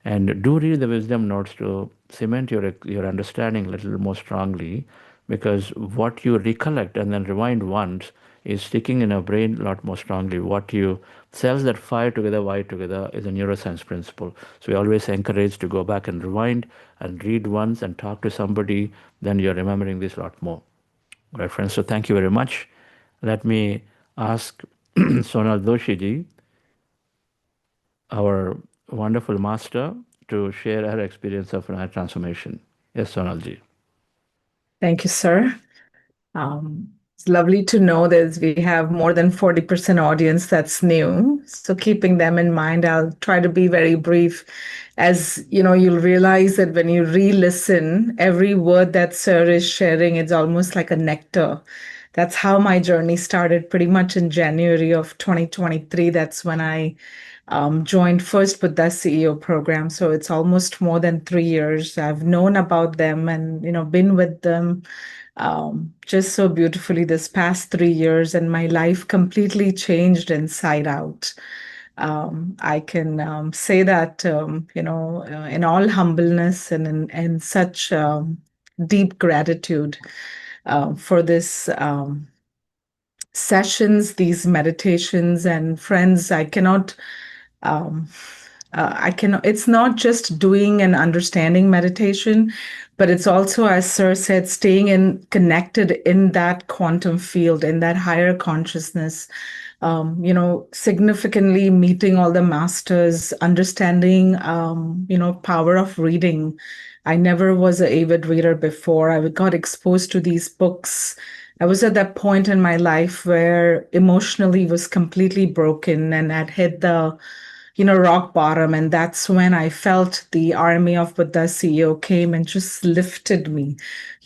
And do read the wisdom notes to cement your understanding a little more strongly, because what you recollect and then rewind once is sticking in our brain a lot more strongly. What you cells that fire together, wire together is a neuroscience principle. So we always encourage to go back and rewind and read once and talk to somebody, then you're remembering this a lot more. Right, friends? So thank you very much. Let me ask Sonal Doshi ji, our wonderful master, to share her experience of her transformation. Yes, Sonal ji. Thank you, sir. It's lovely to know that we have more than 40% audience that's new. So keeping them in mind, I'll try to be very brief. As you know, you'll realize that when you re-listen, every word that sir is sharing, it's almost like a nectar. That's how my journey started pretty much in January of 2023. That's when I joined first BuddhaCEO program. So it's almost more than 3 years. I've known about them and, been with them just so beautifully this past 3 years, and my life completely changed inside out. I can say that, in all humbleness and in such deep gratitude for this sessions, these meditations, and friends, it's not just doing and understanding meditation, but it's also, as Sir said, staying connected in that quantum field, in that higher consciousness, significantly meeting all the masters, understanding, power of reading. I never was an avid reader before. I got exposed to these books. I was at that point in my life where emotionally was completely broken and had hit the rock bottom. And that's when I felt the army of BuddhaCEO came and just lifted me.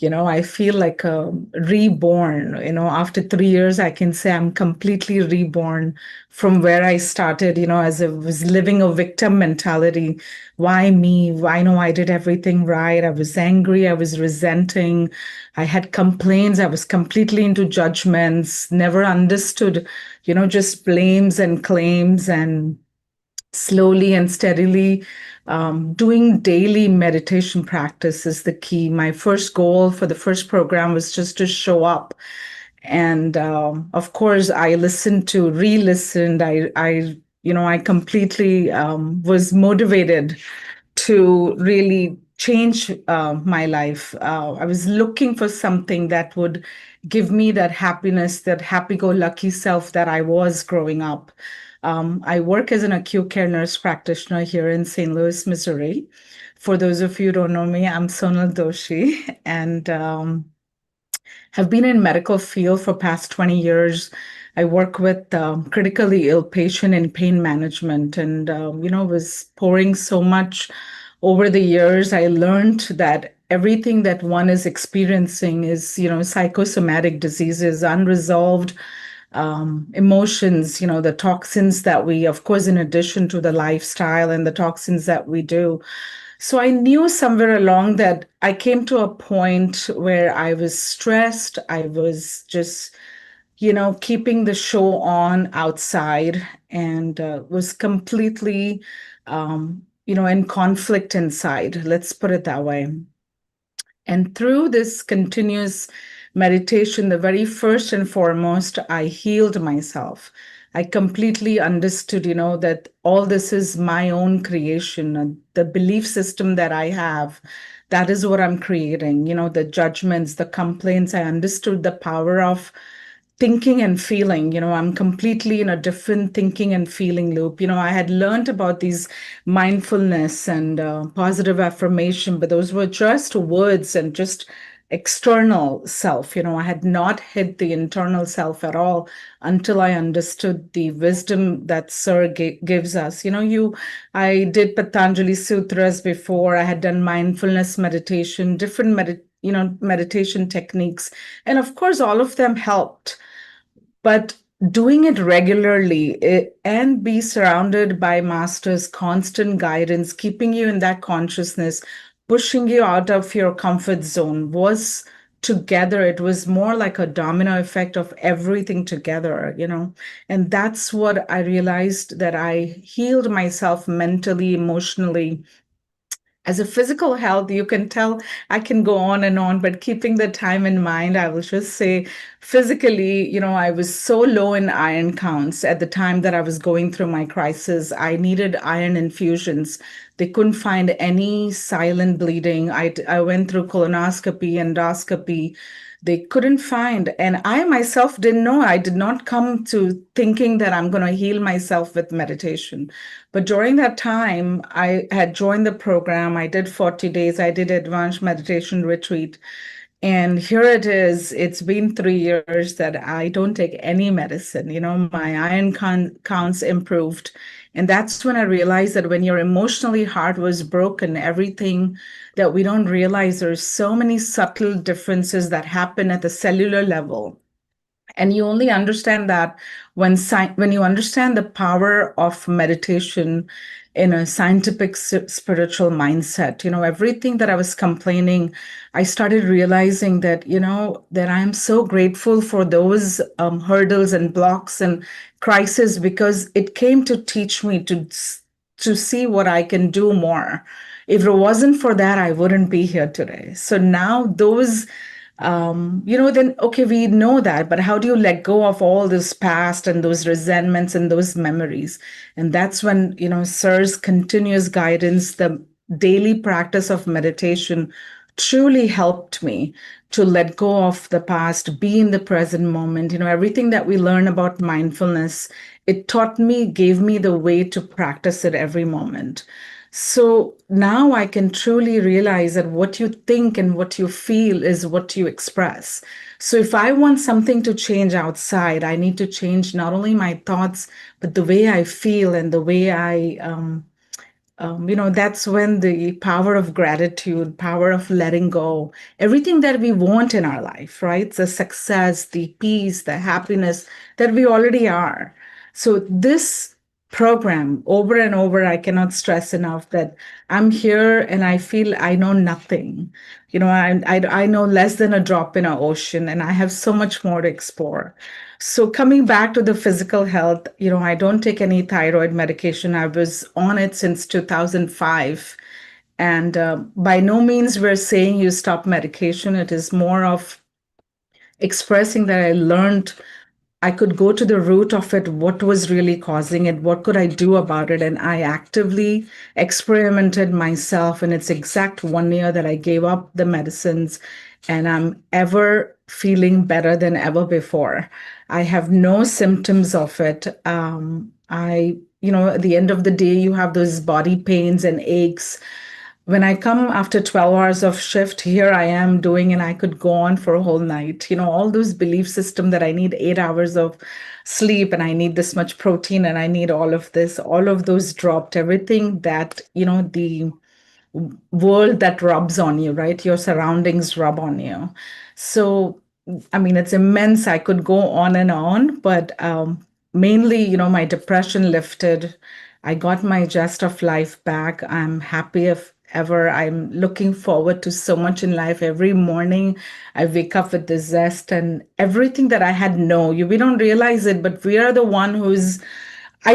I feel like reborn. After 3 years, I can say I'm completely reborn from where I started, as I was living a victim mentality. Why me? I know I did everything right. I was angry. I was resenting. I had complaints. I was completely into judgments, never understood, just blames and claims, and slowly and steadily doing daily meditation practice is the key. My first goal for the first program was just to show up. And of course, I re-listened. I completely was motivated to really change my life. I was looking for something that would give me that happiness, that happy-go-lucky self that I was growing up. I work as an acute care nurse practitioner here in St. Louis, Missouri. For those of you who don't know me, I'm Sonal Doshi, and have been in medical field for past 20 years. I work with critically ill patient in pain management, and was pouring so much over the years. I learned that everything that one is experiencing is, psychosomatic diseases, unresolved emotions, the toxins that we, of course, in addition to the lifestyle and the toxins that we do. So I knew somewhere along that I came to a point where I was stressed. I was just, keeping the show on outside, and was completely, in conflict inside. Let's put it that way. And through this continuous meditation, the very first and foremost, I healed myself. I completely understood, that all this is my own creation. The belief system that I have, that is what I'm creating. The judgments, the complaints. I understood the power of thinking and feeling. I'm completely in a different thinking and feeling loop. I had learned about these mindfulness and positive affirmation, but those were just words and just external self. I had not hit the internal self at all until I understood the wisdom that Sir gives us. I did Patanjali Sutras before. I had done mindfulness meditation, different meditation techniques, and of course, all of them helped. But doing it regularly and be surrounded by masters' constant guidance, keeping you in that consciousness, pushing you out of your comfort zone was together. It was more like a domino effect of everything together, and that's what I realized, that I healed myself mentally, emotionally, As a physical health, you can tell I can go on and on, but keeping the time in mind, I will just say physically, I was so low in iron counts at the time that I was going through my crisis. I needed iron infusions. They couldn't find any silent bleeding. I went through colonoscopy, endoscopy. They couldn't find, and I myself didn't know. I did not come to thinking that I'm going to heal myself with meditation. But during that time, I had joined the program. I did 40 days. I did advanced meditation retreat. And here it is. It's been 3 years that I don't take any medicine. My iron counts improved. And that's when I realized that when your emotionally heart was broken, everything that we don't realize, there's so many subtle differences that happen at the cellular level. And you only understand that when you understand the power of meditation in a scientific spiritual mindset. Everything that I was complaining, I started realizing that that I am so grateful for those hurdles and blocks and crises, because it came to teach me to see what I can do more. If it wasn't for that, I wouldn't be here today. So now those then okay, we know that, but how do you let go of all this past and those resentments and those memories? And that's when, Sir's continuous guidance, the daily practice of meditation truly helped me to let go of the past, be in the present moment. Everything that we learn about mindfulness, it taught me, gave me the way to practice it every moment. So now I can truly realize that what you think and what you feel is what you express. So if I want something to change outside, I need to change not only my thoughts, but the way I feel and the way that's when the power of gratitude, power of letting go, everything that we want in our life, right? The success, the peace, the happiness that we already are. So this program, over and over, I cannot stress enough that I'm here and I feel I know nothing. I know less than a drop in an ocean, and I have so much more to explore. So coming back to the physical health, I don't take any thyroid medication. I was on it since 2005. And by no means we're saying you stop medication. It is more of expressing that I learned I could go to the root of it, what was really causing it, what could I do about it? And I actively experimented myself. And it's exact 1 year that I gave up the medicines, and I'm ever feeling better than ever before. I have no symptoms of it. At the end of the day, you have those body pains and aches. When I come after 12 hours of shift, here I am doing, and I could go on for a whole night. All those belief system that I need 8 hours of sleep and I need this much protein and I need all of this, all of those dropped. Everything that, the world that rubs on you, right? Your surroundings rub on you. So, it's immense. I could go on, but mainly, my depression lifted. I got my zest of life back. I'm happy if ever. I'm looking forward to so much in life. Every morning, I wake up with the zest, and everything that I had we don't realize it, but we are the one who's I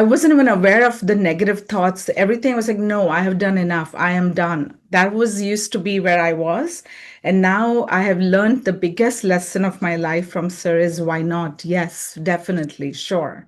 wasn't even aware of the negative thoughts. Everything was like, no, I have done enough. I am done. That was used to be where I was. And now I have learned the biggest lesson of my life from Sir is why not? Yes, definitely, sure.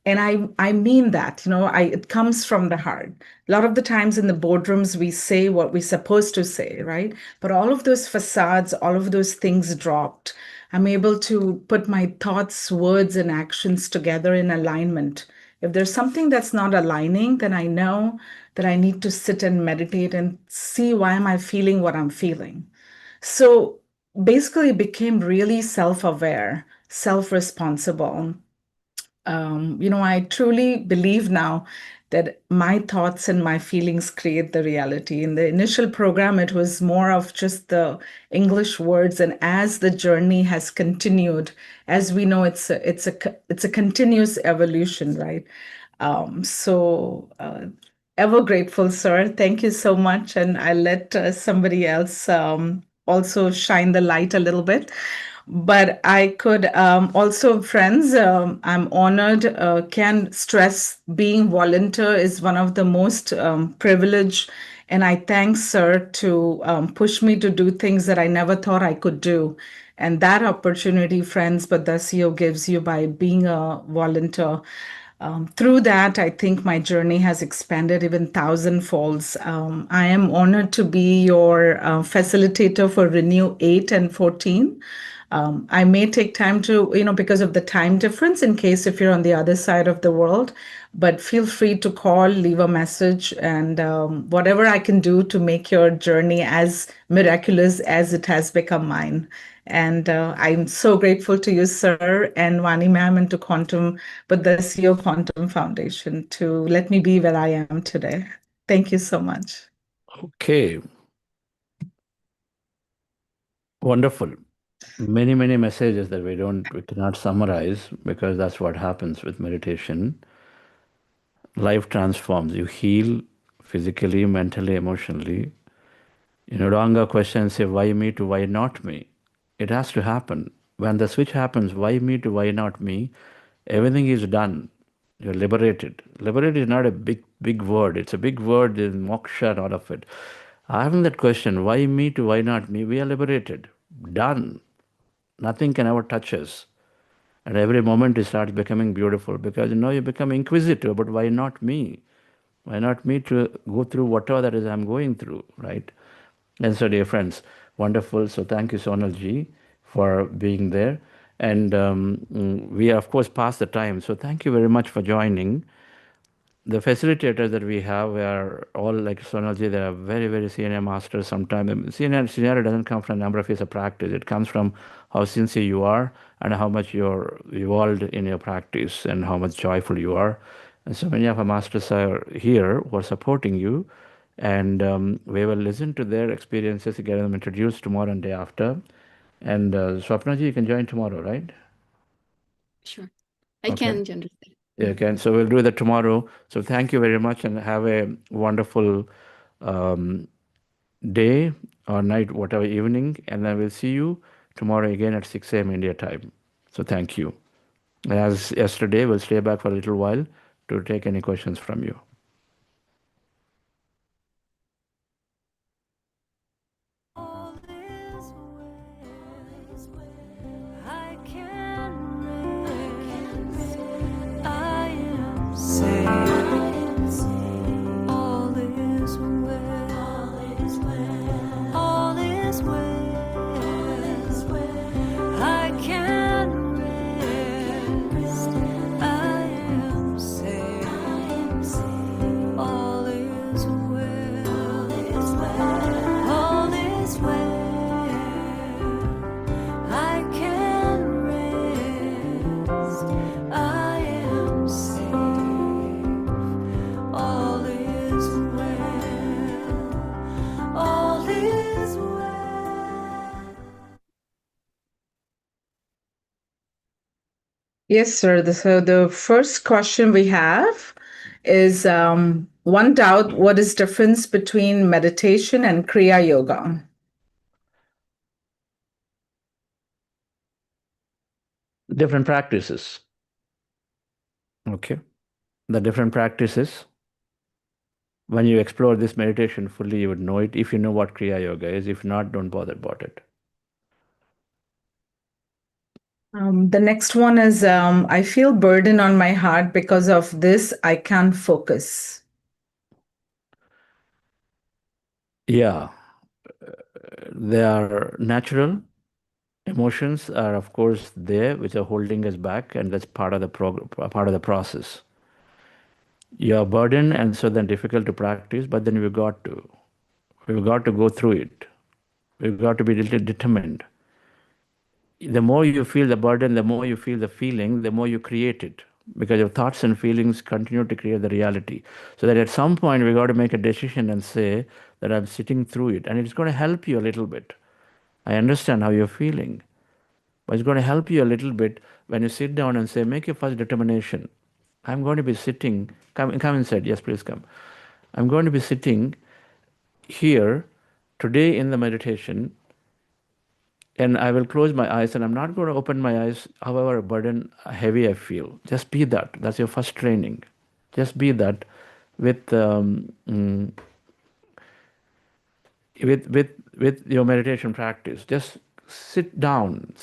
And I mean that, it comes from the heart. A lot of the times in the boardrooms, we say what we're supposed to say, right? But all of those facades, all of those things dropped. I'm able to put my thoughts, words, and actions together in alignment. If there's something that's not aligning, then I know that I need to sit and meditate and see why am I feeling what I'm feeling. So basically, it became really self-aware, self-responsible. I truly believe now that my thoughts and my feelings create the reality. In the initial program, it was more of just the English words, and as the journey has continued, as we know, it's a continuous evolution, right? Ever grateful, sir. Thank you so much, and I'll let somebody else also shine the light a little bit. But I could also, friends, I'm honored, can stress being volunteer is one of the most privileged And I thank Sir to push me to do things that I never thought I could do. And that opportunity, friends, BuddhaCEO gives you by being a volunteer. Through that, I think my journey has expanded even thousandfolds. I am honored to be your facilitator for Renew 8 and 14. I may take time to, because of the time difference, in case if you're on the other side of the world, but feel free to call, leave a message, and whatever I can do to make your journey as miraculous as it has become mine. And I'm so grateful to you, sir, and Vani ma'am, and to Quantum, but the CEO Quantum Foundation to let me be where I am today. Thank you so much. Okay. Wonderful. Many, many messages that we cannot summarize, because that's what happens with meditation. Life transforms. You heal physically, mentally, emotionally. You no longer question and say, why me to why not me? It has to happen. When the switch happens, why me to why not me, everything is done. You're liberated. Liberated is not a big word. It's a big word in moksha and all of it. Having that question, why me to why not me, we are liberated. Done. Nothing can ever touch us. And every moment it starts becoming beautiful, because you become inquisitive about why not me? Why not me to go through whatever that is I'm going through, right? And so, dear friends, wonderful. So thank you, Sonal ji, for being there. And we are, of course, past the time. So thank you very much for joining. The facilitators that we have are all like Sonalji. They are very, very senior masters. Sometimes seniority doesn't come from number of years of practice. It comes from how sincere you are and how much you're evolved in your practice and how much joyful you are. And so many of our masters are here who are supporting you. And we will listen to their experiences, get them introduced tomorrow and day after. And Swapnaji, you can join tomorrow, right? Sure. I can, Chandra. Yeah, okay. So we'll do that tomorrow. So thank you very much and have a wonderful day or night, whatever evening. And then we'll see you tomorrow again at 6 a.m. India time. So thank you. And as yesterday, we'll stay back for a little while to take any questions from you. All is well. I can rest. I am safe. All is well. All is well. I can rest. I am safe. All is well. All is well. I can rest. I am safe. All is well. All is well. Yes, sir. So the first question we have is one doubt: what is difference between meditation and Kriya Yoga? Different practices. Okay. The different practices. When you explore this meditation fully, you would know it. If you know what Kriya Yoga is, if not, don't bother about it. The next one is I feel burden on my heart because of this. I can't focus. Yeah. They are natural. Emotions are, of course, there, which are holding us back, and that's part of the part of the process. You're burdened, and so then difficult to practice, but then we've got to go through it. We've got to be determined. The more you feel the burden, the more you feel the feeling, the more you create it, because your thoughts and feelings continue to create the reality. So that at some point we got to make a decision and say that I'm sitting through it, and it's going to help you a little bit. I understand how you're feeling, but it's going to help you a little bit when you sit down and say, make your first determination. I'm going to be sitting, come inside, yes, please come. I'm going to be sitting here today in the meditation, and I will close my eyes, and I'm not going to open my eyes, however burden heavy I feel. Just be that. That's your first training. Just be that with with your meditation practice, just sit down,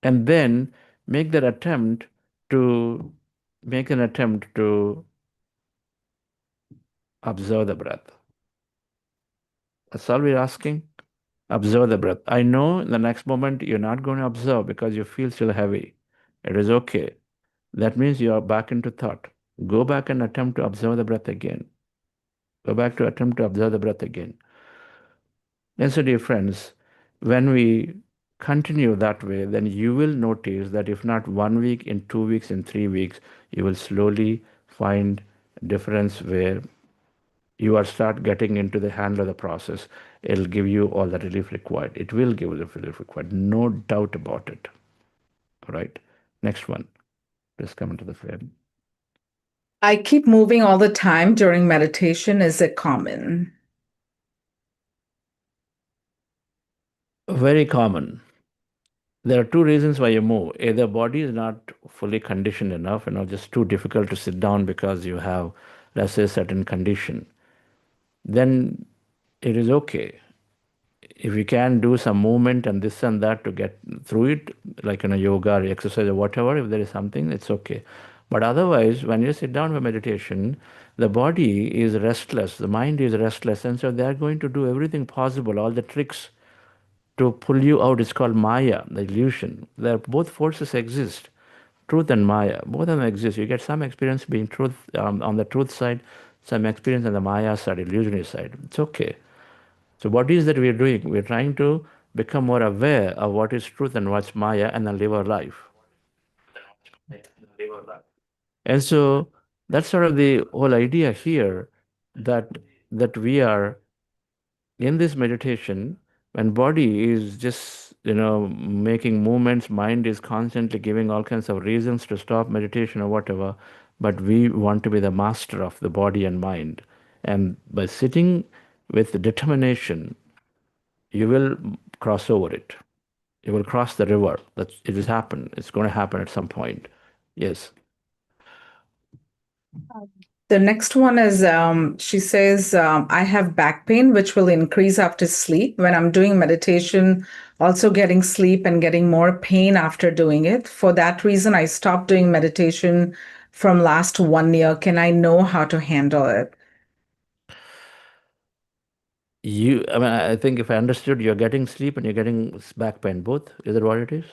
and then make that attempt to make an attempt to observe the breath. That's all we're asking. Observe the breath. I know in the next moment you're not going to observe because you feel still heavy. It is okay. That means you are back into thought. Go back and attempt to observe the breath again. Go back to attempt to observe the breath again. And so, dear friends, when we continue that way, then you will notice that if not 1 week, in 2 weeks, in 3 weeks, you will slowly find a difference where you are start getting into the handle of the process. It'll give you all the relief required. It will give you the relief required. No doubt about it. All right. Next one. Please come into the frame. I keep moving all the time during meditation. Is it common? Very common. There are two reasons why you move. Either body is not fully conditioned enough, just too difficult to sit down because you have, let's say, certain condition. Then it is okay. If you can do some movement and this and that to get through it, like yoga or exercise or whatever, if there is something, it's okay. But otherwise, when you sit down for meditation, the body is restless, the mind is restless, and so they are going to do everything possible, all the tricks to pull you out. Is called Maya, the illusion. There both forces exist, truth and Maya. Both of them exist. You get some experience being truth on the truth side, some experience on the Maya side, illusionary side. It's okay. So what is that we're doing? We're trying to become more aware of what is truth and what's Maya, and then live our life. And so that's sort of the whole idea here, that we are in this meditation. When body is just making movements, mind is constantly giving all kinds of reasons to stop meditation or whatever, but we want to be the master of the body and mind. And by sitting with determination, you will cross over it. You will cross the river. It will happen. It's going to happen at some point. Yes. The next one is she says, I have back pain, which will increase after sleep. When I'm doing meditation, also getting sleep and getting more pain after doing it. For that reason, I stopped doing meditation from last 1 year. Can I know how to handle it? I think if I understood, you're getting sleep and you're getting back pain, both. Is that what it is?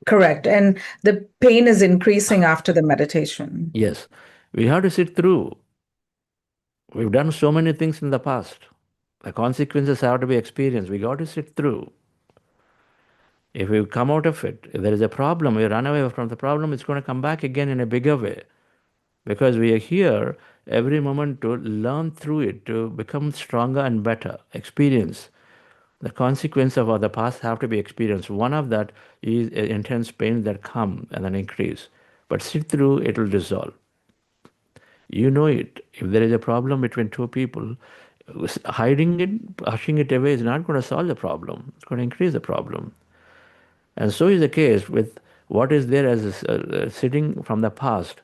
Correct. And the pain is increasing after the meditation. Yes. We have to sit through. We've done so many things in the past. The consequences have to be experienced. We got to sit through. If we come out of it, if there is a problem, we run away from the problem, it's going to come back again in a bigger way. Because we are here every moment to learn through it, to become stronger and better, experience. The consequence of the past have to be experienced. One of that is intense pain that come and then increase. But sit through, it will dissolve. You know it. If there is a problem between two people, hiding it, pushing it away is not going to solve the problem. It's going to increase the problem. And so is the case with what is there as sitting from the past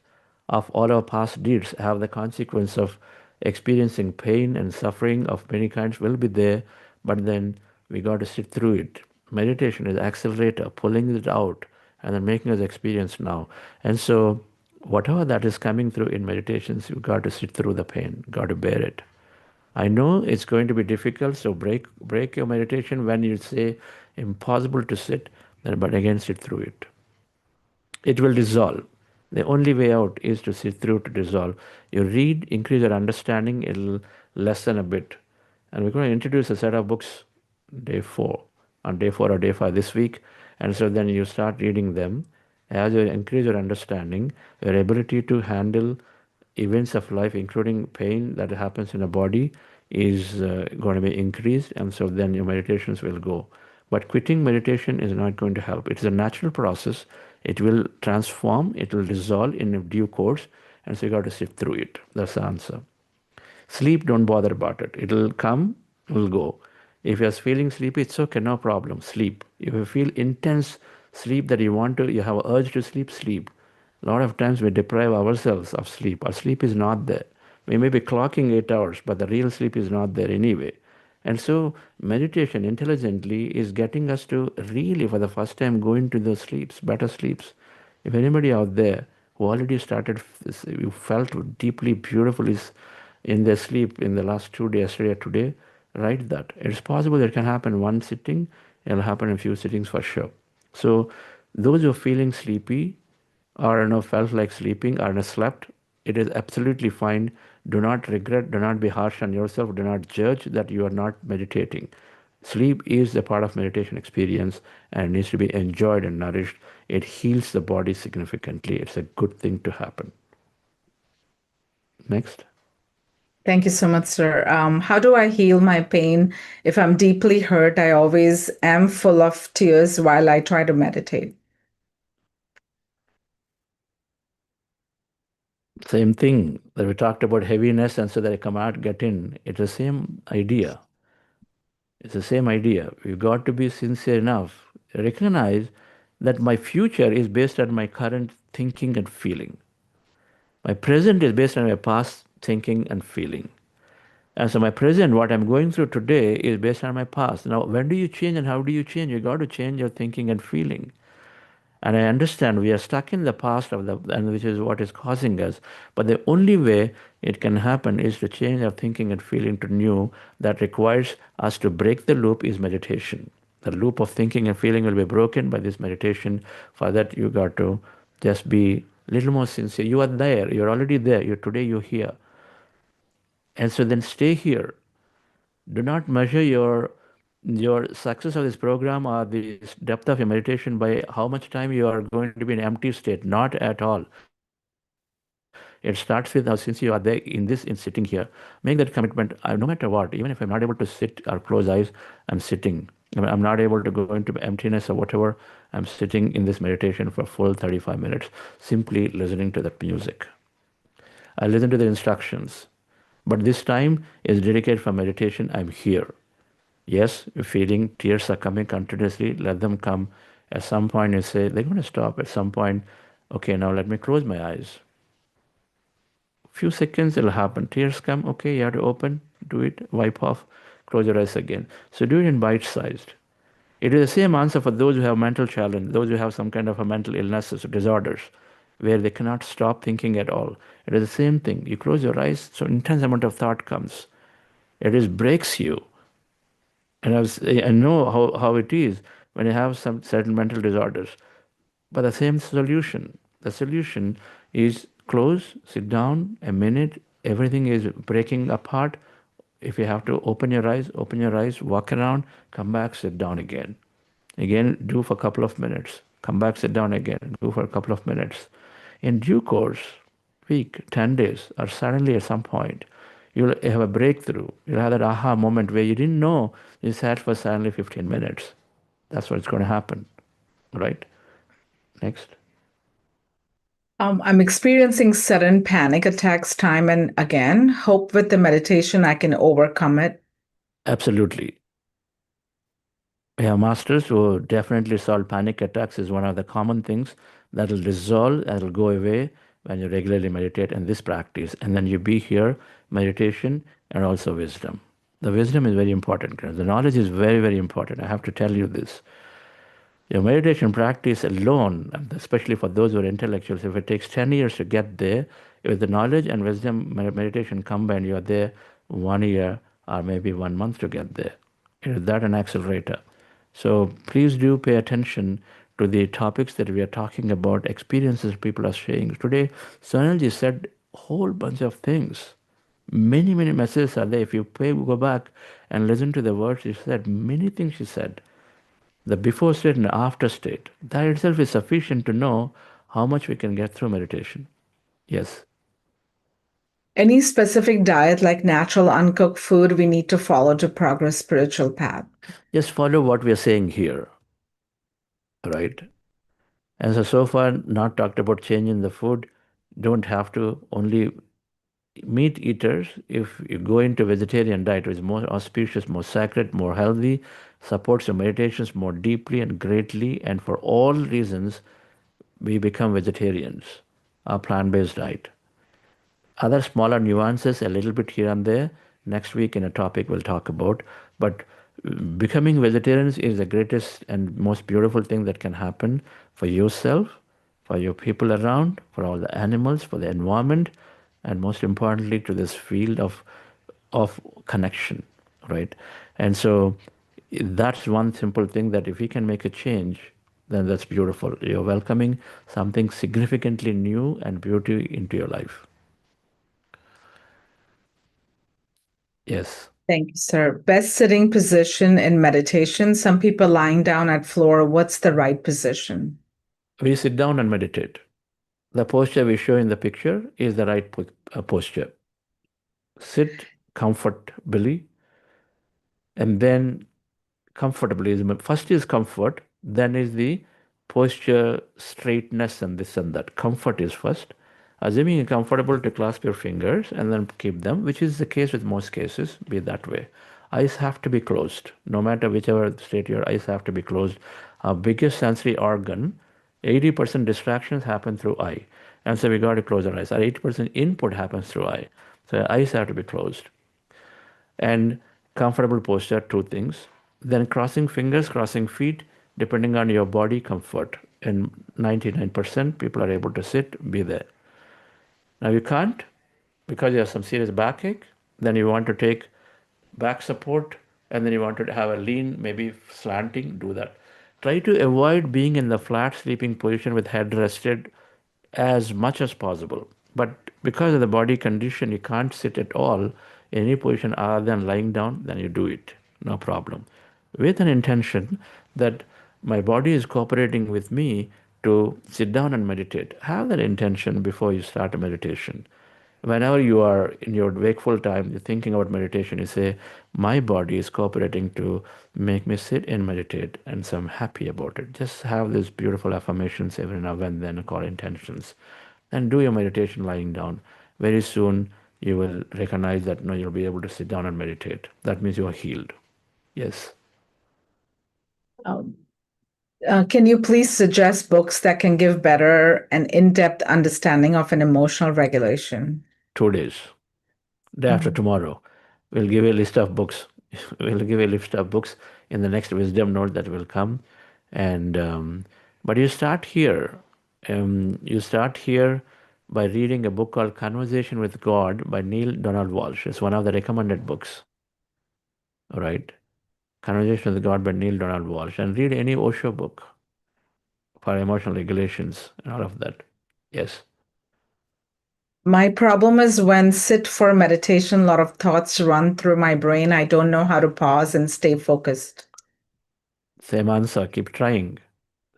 of all our past deeds have the consequence of experiencing pain and suffering of many kinds will be there, but then we got to sit through it. Meditation is accelerator, pulling it out and then making us experience now. And so whatever that is coming through in meditations, you've got to sit through the pain, got to bear it. I know it's going to be difficult, so break your meditation when you say impossible to sit, but again sit through it. It will dissolve. The only way out is to sit through to dissolve. You read, increase your understanding, it'll lessen a bit. And we're going to introduce a set of books on day 4 or day 5 this week. And so then you start reading them. As you increase your understanding, your ability to handle events of life, including pain that happens in the body, is going to be increased. And so then your meditations will go. But quitting meditation is not going to help. It is a natural process. It will transform, it will dissolve in due course, and so you got to sit through it. That's the answer. Sleep, don't bother about it. It'll come, it'll go. If you're feeling sleepy, it's okay, no problem. Sleep. If you feel intense sleep that you have an urge to sleep, sleep. A lot of times we deprive ourselves of sleep. Our sleep is not there. We may be clocking 8 hours, but the real sleep is not there anyway. And so meditation intelligently is getting us to really, for the first time, go into those sleeps, better sleeps. If anybody out there who already started, you felt deeply beautiful is in their sleep in the last 2 days, yesterday or today, write that. It's possible that it can happen one sitting, it'll happen in a few sittings for sure. So those who are feeling sleepy or felt like sleeping or slept, it is absolutely fine. Do not regret, do not be harsh on yourself, do not judge that you are not meditating. Sleep is a part of meditation experience and needs to be enjoyed and nourished. It heals the body significantly. It's a good thing to happen. Next. Thank you so much, sir. How do I heal my pain? If I'm deeply hurt, I always am full of tears while I try to meditate. Same thing that we talked about heaviness, and so that I come out, get in. It's the same idea. It's the same idea. We've got to be sincere enough. Recognize that my future is based on my current thinking and feeling. My present is based on my past thinking and feeling. And so my present, what I'm going through today, is based on my past. Now, when do you change and how do you change? You got to change your thinking and feeling. And I understand we are stuck in the past and which is what is causing us. But the only way it can happen is to change our thinking and feeling to new. That requires us to break the loop is meditation. The loop of thinking and feeling will be broken by this meditation. For that, you got to just be a little more sincere. You are there. You're already there. Today you're here. And so then stay here. Do not measure your success of this program or the depth of your meditation by how much time you are going to be in an empty state. Not at all. It starts with how since you are there in sitting here, make that commitment. No matter what, even if I'm not able to sit or close eyes, I'm sitting. I'm not able to go into emptiness or whatever. I'm sitting in this meditation for full 35 minutes, simply listening to that music. I listen to the instructions. But this time is dedicated for meditation. I'm here. Yes, you're feeling tears are coming continuously. Let them come. At some point, you say, they're going to stop. At some point, okay, now let me close my eyes. Few seconds, it'll happen. Tears come. Okay, you have to open. Do it. Wipe off. Close your eyes again. So do it in bite-sized. It is the same answer for those who have mental challenge, those who have some kind of a mental illnesses or disorders, where they cannot stop thinking at all. It is the same thing. You close your eyes, so intense amount of thought comes. It breaks you. And I know how it is when you have some certain mental disorders. But the same solution. The solution is close, sit down, a minute, everything is breaking apart. If you have to open your eyes, walk around, come back, sit down again. Again, do for a couple of minutes. Come back, sit down again, do for a couple of minutes. In due course, week, 10 days, or suddenly at some point, you'll have a breakthrough. You'll have that aha moment where you didn't know you sat for suddenly 15 minutes. That's what's going to happen, right? Next. I'm experiencing sudden panic attacks time and again. Hope with the meditation I can overcome it. Absolutely. We have masters who definitely solve panic attacks is one of the common things that will dissolve and will go away when you regularly meditate in this practice. And then you be here, meditation, and also wisdom. The wisdom is very important. The knowledge is very, very important. I have to tell you this. Your meditation practice alone, especially for those who are intellectuals, if it takes 10 years to get there, with the knowledge and wisdom meditation combined, you are there 1 year or maybe 1 month to get there. It is that an accelerator. So please do pay attention to the topics that we are talking about, experiences people are sharing. Today, Sonalji said a whole bunch of things. Many, many messages are there. If you go back and listen to the words she said, many things she said. The before state and the after state, that itself is sufficient to know how much we can get through meditation. Yes. Any specific diet like natural uncooked food we need to follow to progress spiritual path? Just follow what we are saying here, right? And so far not talked about changing the food. Don't have to. Only meat eaters, if you go into vegetarian diet, which is more auspicious, more sacred, more healthy, supports your meditations more deeply and greatly, and for all reasons, we become vegetarians, a plant-based diet. Other smaller nuances, a little bit here and there. Next week in a topic we'll talk about. But becoming vegetarians is the greatest and most beautiful thing that can happen for yourself, for your people around, for all the animals, for the environment, and most importantly to this field of connection, right? And so that's one simple thing that if we can make a change, then that's beautiful. You're welcoming something significantly new and beauty into your life. Yes. Thank you, sir. Best sitting position in meditation. Some people lying down at floor. What's the right position? We sit down and meditate. The posture we show in the picture is the right posture. Sit comfortably, and then comfortably. First is comfort, then is the posture, straightness, and this and that. Comfort is first. Assuming you're comfortable to clasp your fingers and then keep them, which is the case with most cases, be that way. Eyes have to be closed. No matter whichever state your eyes have to be closed. Our biggest sensory organ, 80% distractions happen through eye. And so we got to close our eyes. Our 80% input happens through eye. So eyes have to be closed. And comfortable posture, two things. Then crossing fingers, crossing feet, depending on your body comfort. And 99% people are able to sit, be there. Now you can't because you have some serious backache, then you want to take back support and then you want to have a lean, maybe slanting, do that. Try to avoid being in the flat sleeping position with head rested as much as possible. But because of the body condition, you can't sit at all in any position other than lying down, then you do it, no problem. With an intention that my body is cooperating with me to sit down and meditate. Have that intention before you start a meditation. Whenever you are in your wakeful time, you're thinking about meditation, you say, my body is cooperating to make me sit and meditate, and so I'm happy about it. Just have these beautiful affirmations every now and then called intentions. And do your meditation lying down. Very soon you will recognize that no, you'll be able to sit down and meditate. That means you are healed. Yes. Can you please suggest books that can give better and in-depth understanding of an emotional regulation? 2 days. Day after tomorrow, we'll give a list of books. We'll give a list of books in the next wisdom note that will come. And but you start here. You start here by reading a book called Conversation with God by Neil Donald Walsh. It's one of the recommended books. All right. Conversation with God by Neil Donald Walsh. And read any Osho book for emotional regulations and all of that. Yes. My problem is when sit for meditation, a lot of thoughts run through my brain. I don't know how to pause and stay focused. Same answer. Keep trying.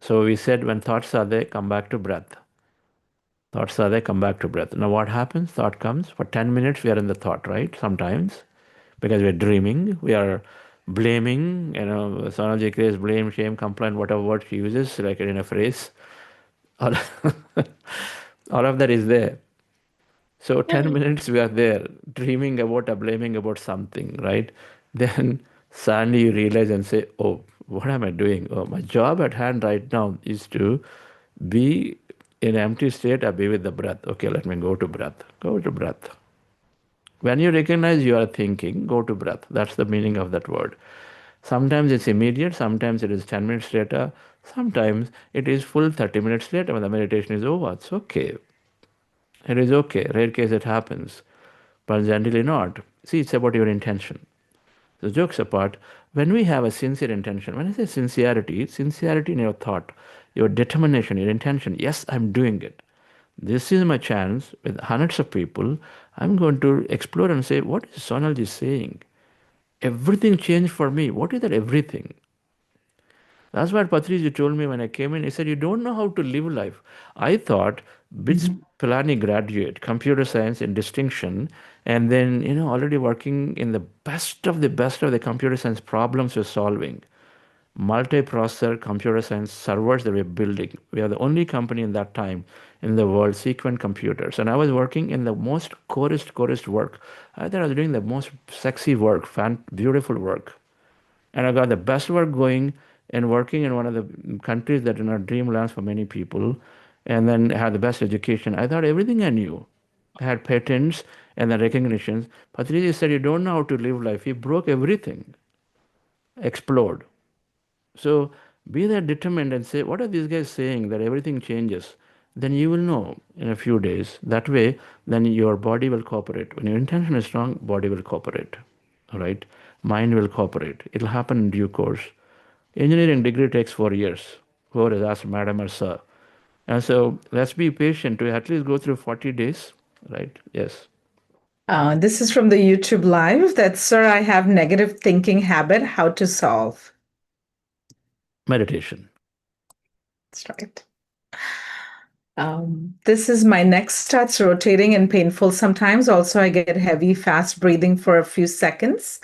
So we said when thoughts are there, come back to breath. Thoughts are there, come back to breath. Now what happens? Thought comes. For 10 minutes, we are in the thought, right? Sometimes. Because we're dreaming. We are blaming. Sonaji creates blame, shame, complaint, whatever word she uses, like in a phrase. All of that is there. So 10 minutes we are there, dreaming about or blaming about something, right? Then suddenly you realize and say, oh, what am I doing? Oh, my job at hand right now is to be in empty state or be with the breath. Okay, let me go to breath. Go to breath. When you recognize you are thinking, go to breath. That's the meaning of that word. Sometimes it's immediate, sometimes it is 10 minutes later, sometimes it is full 30 minutes later when the meditation is over. It's okay. It is okay. Rare case it happens, but generally not. See, it's about your intention. So jokes apart, when we have a sincere intention, when I say sincerity, it's sincerity in your thought, your determination, your intention. Yes, I'm doing it. This is my chance with hundreds of people. I'm going to explore and say, what is Sonalji saying? Everything changed for me. What is that everything? That's what Patriji told me when I came in. He said, you don't know how to live life. I thought BITS Pilani graduate, computer science in distinction, and then, already working in the best of the computer science problems we're solving. Multi-processor computer science servers that we're building. We are the only company in that time in the world, sequent computers. And I was working in the most chorist work. I thought I was doing the most sexy work, beautiful work. And I got the best work going and working in one of the countries that are dreamlands for many people, and then had the best education. I thought everything I knew. had patents and the recognitions. Patriji said, you don't know how to live life. He broke everything, explode. So be that determined and say, what are these guys saying that everything changes? Then you will know in a few days. That way, then your body will cooperate. When your intention is strong, body will cooperate. All right? Mind will cooperate. It'll happen in due course. Engineering degree takes 4 years. Whoever has asked madam or sir. And so let's be patient to at least go through 40 days, right? Yes. This is from the YouTube live that, sir, I have negative thinking habit. How to solve? Meditation. That's right. This is my neck starts rotating and painful sometimes. Also, I get heavy, fast breathing for a few seconds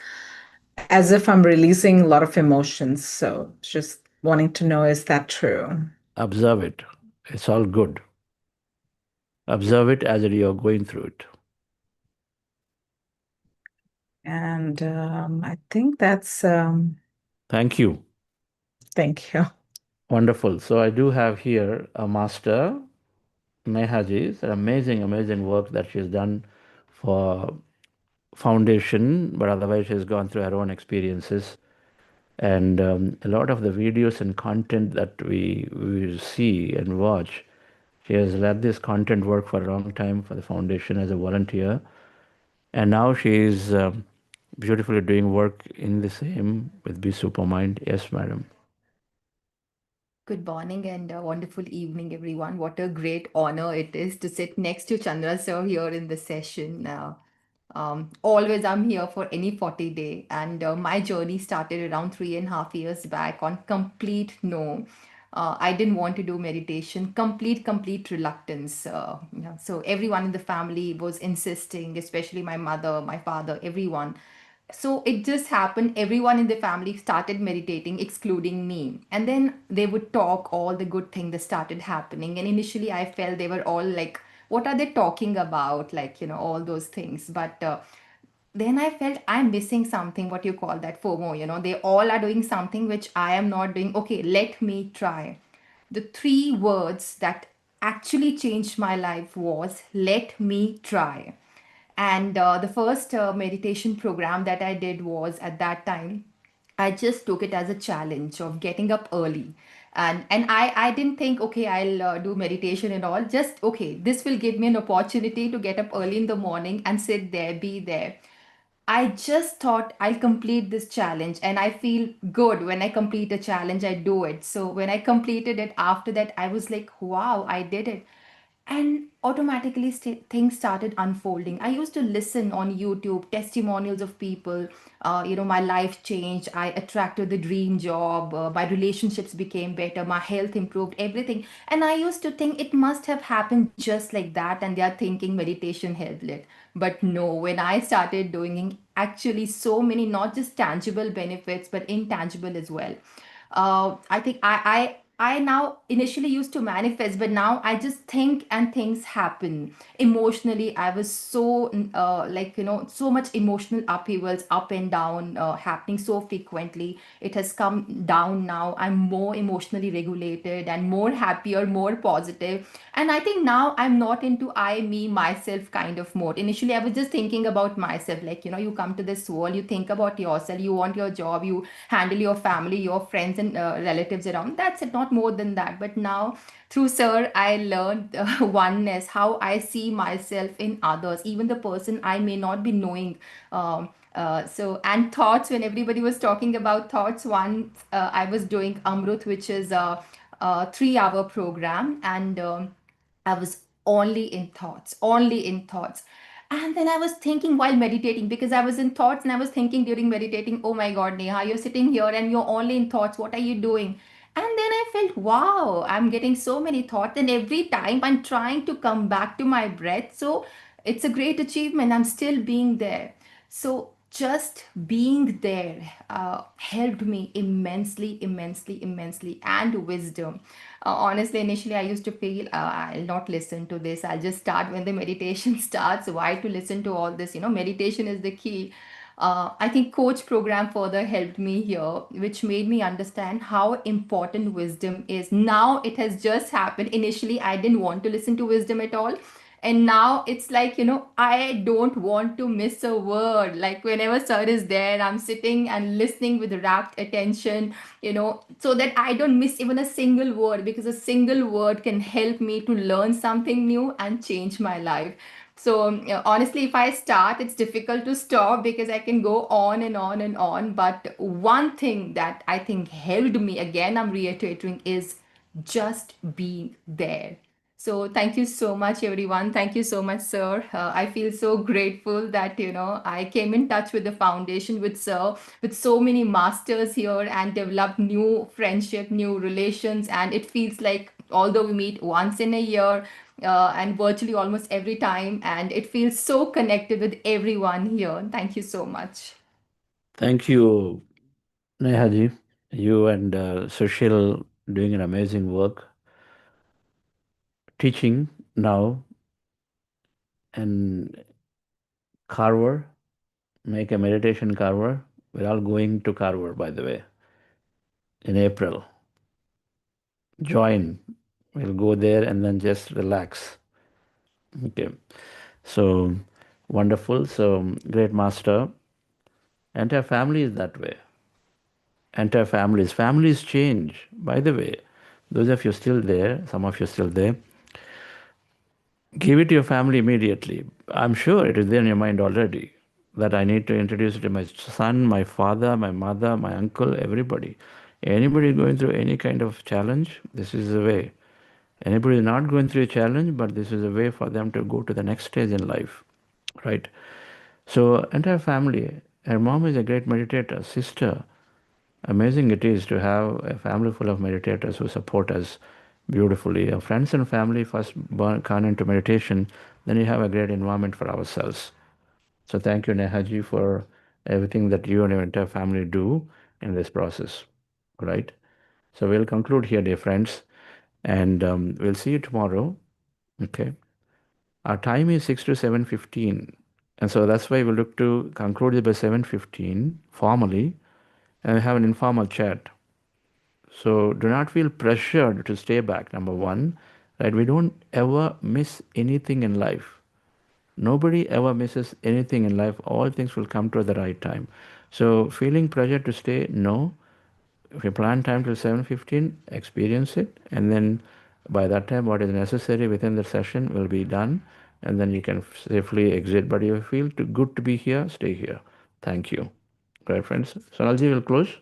as if I'm releasing a lot of emotions. So just wanting to know, is that true? Observe it. It's all good. Observe it as you're going through it. And I think that's, Thank you. thank you. Wonderful. So I do have here a master, Nehaji. It's an amazing, amazing work that she's done for foundation, but otherwise she's gone through her own experiences. And a lot of the videos and content that we see and watch, she has led this content work for a long time for the foundation as a volunteer. And now she is beautifully doing work in the same with Be Supermind. Yes, madam. Good morning and a wonderful evening, everyone. What a great honor it is to sit next to Chandra sir here in the session. Always I'm here for any 40 day, and my journey started around 3.5 years back on complete no. I didn't want to do meditation, complete reluctance. So everyone in the family was insisting, especially my mother, my father, everyone. So it just happened, everyone in the family started meditating excluding me, and then they would talk all the good things that started happening, and initially I felt they were all like, what are they talking about, like, all those things. But then I felt I'm missing something, what you call that FOMO, they all are doing something which I am not doing. Okay, let me try. The three words that actually changed my life was let me try. And the first meditation program that I did was at that time, I just took it as a challenge of getting up early. And I didn't think, okay, I'll do meditation and all. Just, okay, this will give me an opportunity to get up early in the morning and sit there, be there. I just thought I'll complete this challenge, and I feel good when I complete a challenge, I do it. So when I completed it, after that, I was like, wow, I did it. And automatically things started unfolding. I used to listen on YouTube testimonials of people. My life changed, I attracted the dream job, my relationships became better, my health improved, everything. And I used to think it must have happened just like that, and they are thinking meditation helped it. But no, when I started doing it, actually so many, not just tangible benefits but intangible as well. I think I now initially used to manifest, but now I just think and things happen. Emotionally, I was so so much emotional upheavals, up and down, happening so frequently. It has come down now. I'm more emotionally regulated and more happier, more positive. And I think now I'm not into I, me, myself kind of mode. Initially, I was just thinking about myself. Like, you come to this world, you think about yourself, you want your job, you handle your family, your friends, and relatives around. That's it, not more than that. But now, through Sir, I learned oneness, how I see myself in others, even the person I may not be knowing. And thoughts, when everybody was talking about thoughts, one, I was doing Amrut, which is a 3 hour program, and I was only in thoughts, only in thoughts. And then I was thinking while meditating, because I was in thoughts, and I was thinking during meditating, oh my God, Neha, you're sitting here and you're only in thoughts. What are you doing? And then I felt, wow, I'm getting so many thoughts. And every time I'm trying to come back to my breath. So it's a great achievement. I'm still being there. So just being there helped me immensely, immensely, immensely, and wisdom. Honestly, initially I used to feel I'll not listen to this. I'll just start when the meditation starts. Why to listen to all this? Meditation is the key. I think coach program further helped me here, which made me understand how important wisdom is. Now it has just happened. Initially, I didn't want to listen to wisdom at all. And now it's like, I don't want to miss a word. Like whenever sir is there, I'm sitting and listening with rapt attention, so that I don't miss even a single word, because a single word can help me to learn something new and change my life. So honestly, if I start, it's difficult to stop because I can go on and on and on. But one thing that I think helped me, again, I'm reiterating, is just being there. So thank you so much, everyone. Thank you so much, sir. I feel so grateful that, I came in touch with the foundation, with sir, with so many masters here, and developed new friendship, new relations. And it feels like, although we meet once in a year, and virtually almost every time, and it feels so connected with everyone here. Thank you so much. Thank you, Nehaji. You and Sushil doing an amazing work, teaching now, and Carver, make a meditation Carver. We're all going to Carver, by the way, in April. Join. We'll go there and then just relax. Okay. So wonderful. So great master. Entire family is that way. Entire families change. By the way, those of you still there, some of you still there, give it to your family immediately. I'm sure it is there in your mind already that I need to introduce it to my son, my father, my mother, my uncle, everybody. Anybody going through any kind of challenge, this is the way. Anybody is not going through a challenge, but this is a way for them to go to the next stage in life, right? So entire family. Her mom is a great meditator, sister. Amazing it is to have a family full of meditators who support us beautifully. Our friends and family first come into meditation, then you have a great environment for ourselves. So thank you, Nehaji, for everything that you and your entire family do in this process, right? So we'll conclude here, dear friends, and we'll see you tomorrow. Okay. Our time is 6 to 7:15, and so that's why we look to conclude it by 7:15 formally, and have an informal chat. So do not feel pressured to stay back. Number one, right? We don't ever miss anything in life. Nobody ever misses anything in life. All things will come to the right time. So feeling pressure to stay, no. If you plan time till 7:15, experience it, and then by that time, what is necessary within the session will be done, and then you can safely exit. But if you feel too good to be here, stay here. Thank you. Right, friends. Sonalji will close.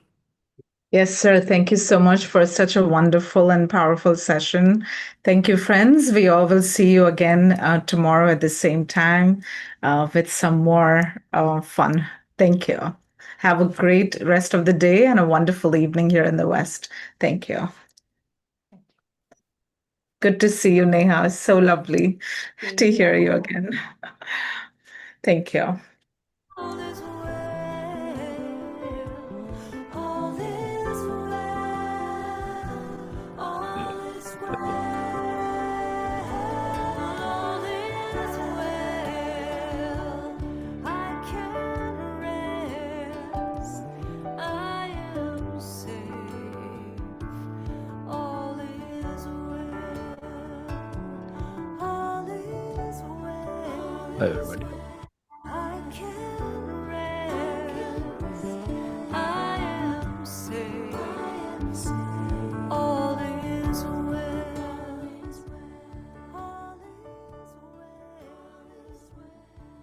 Yes, sir. Thank you so much for such a wonderful and powerful session. Thank you, friends. We all will see you again tomorrow at the same time with some more fun. Thank you. Have a great rest of the day and a wonderful evening here in the West. Thank you. Good to see you, Neha. It's so lovely to hear you again. Thank you. All is well, all is well, all is well, all is well. I can rest, I am safe. All is well, all is well. Bye, everybody.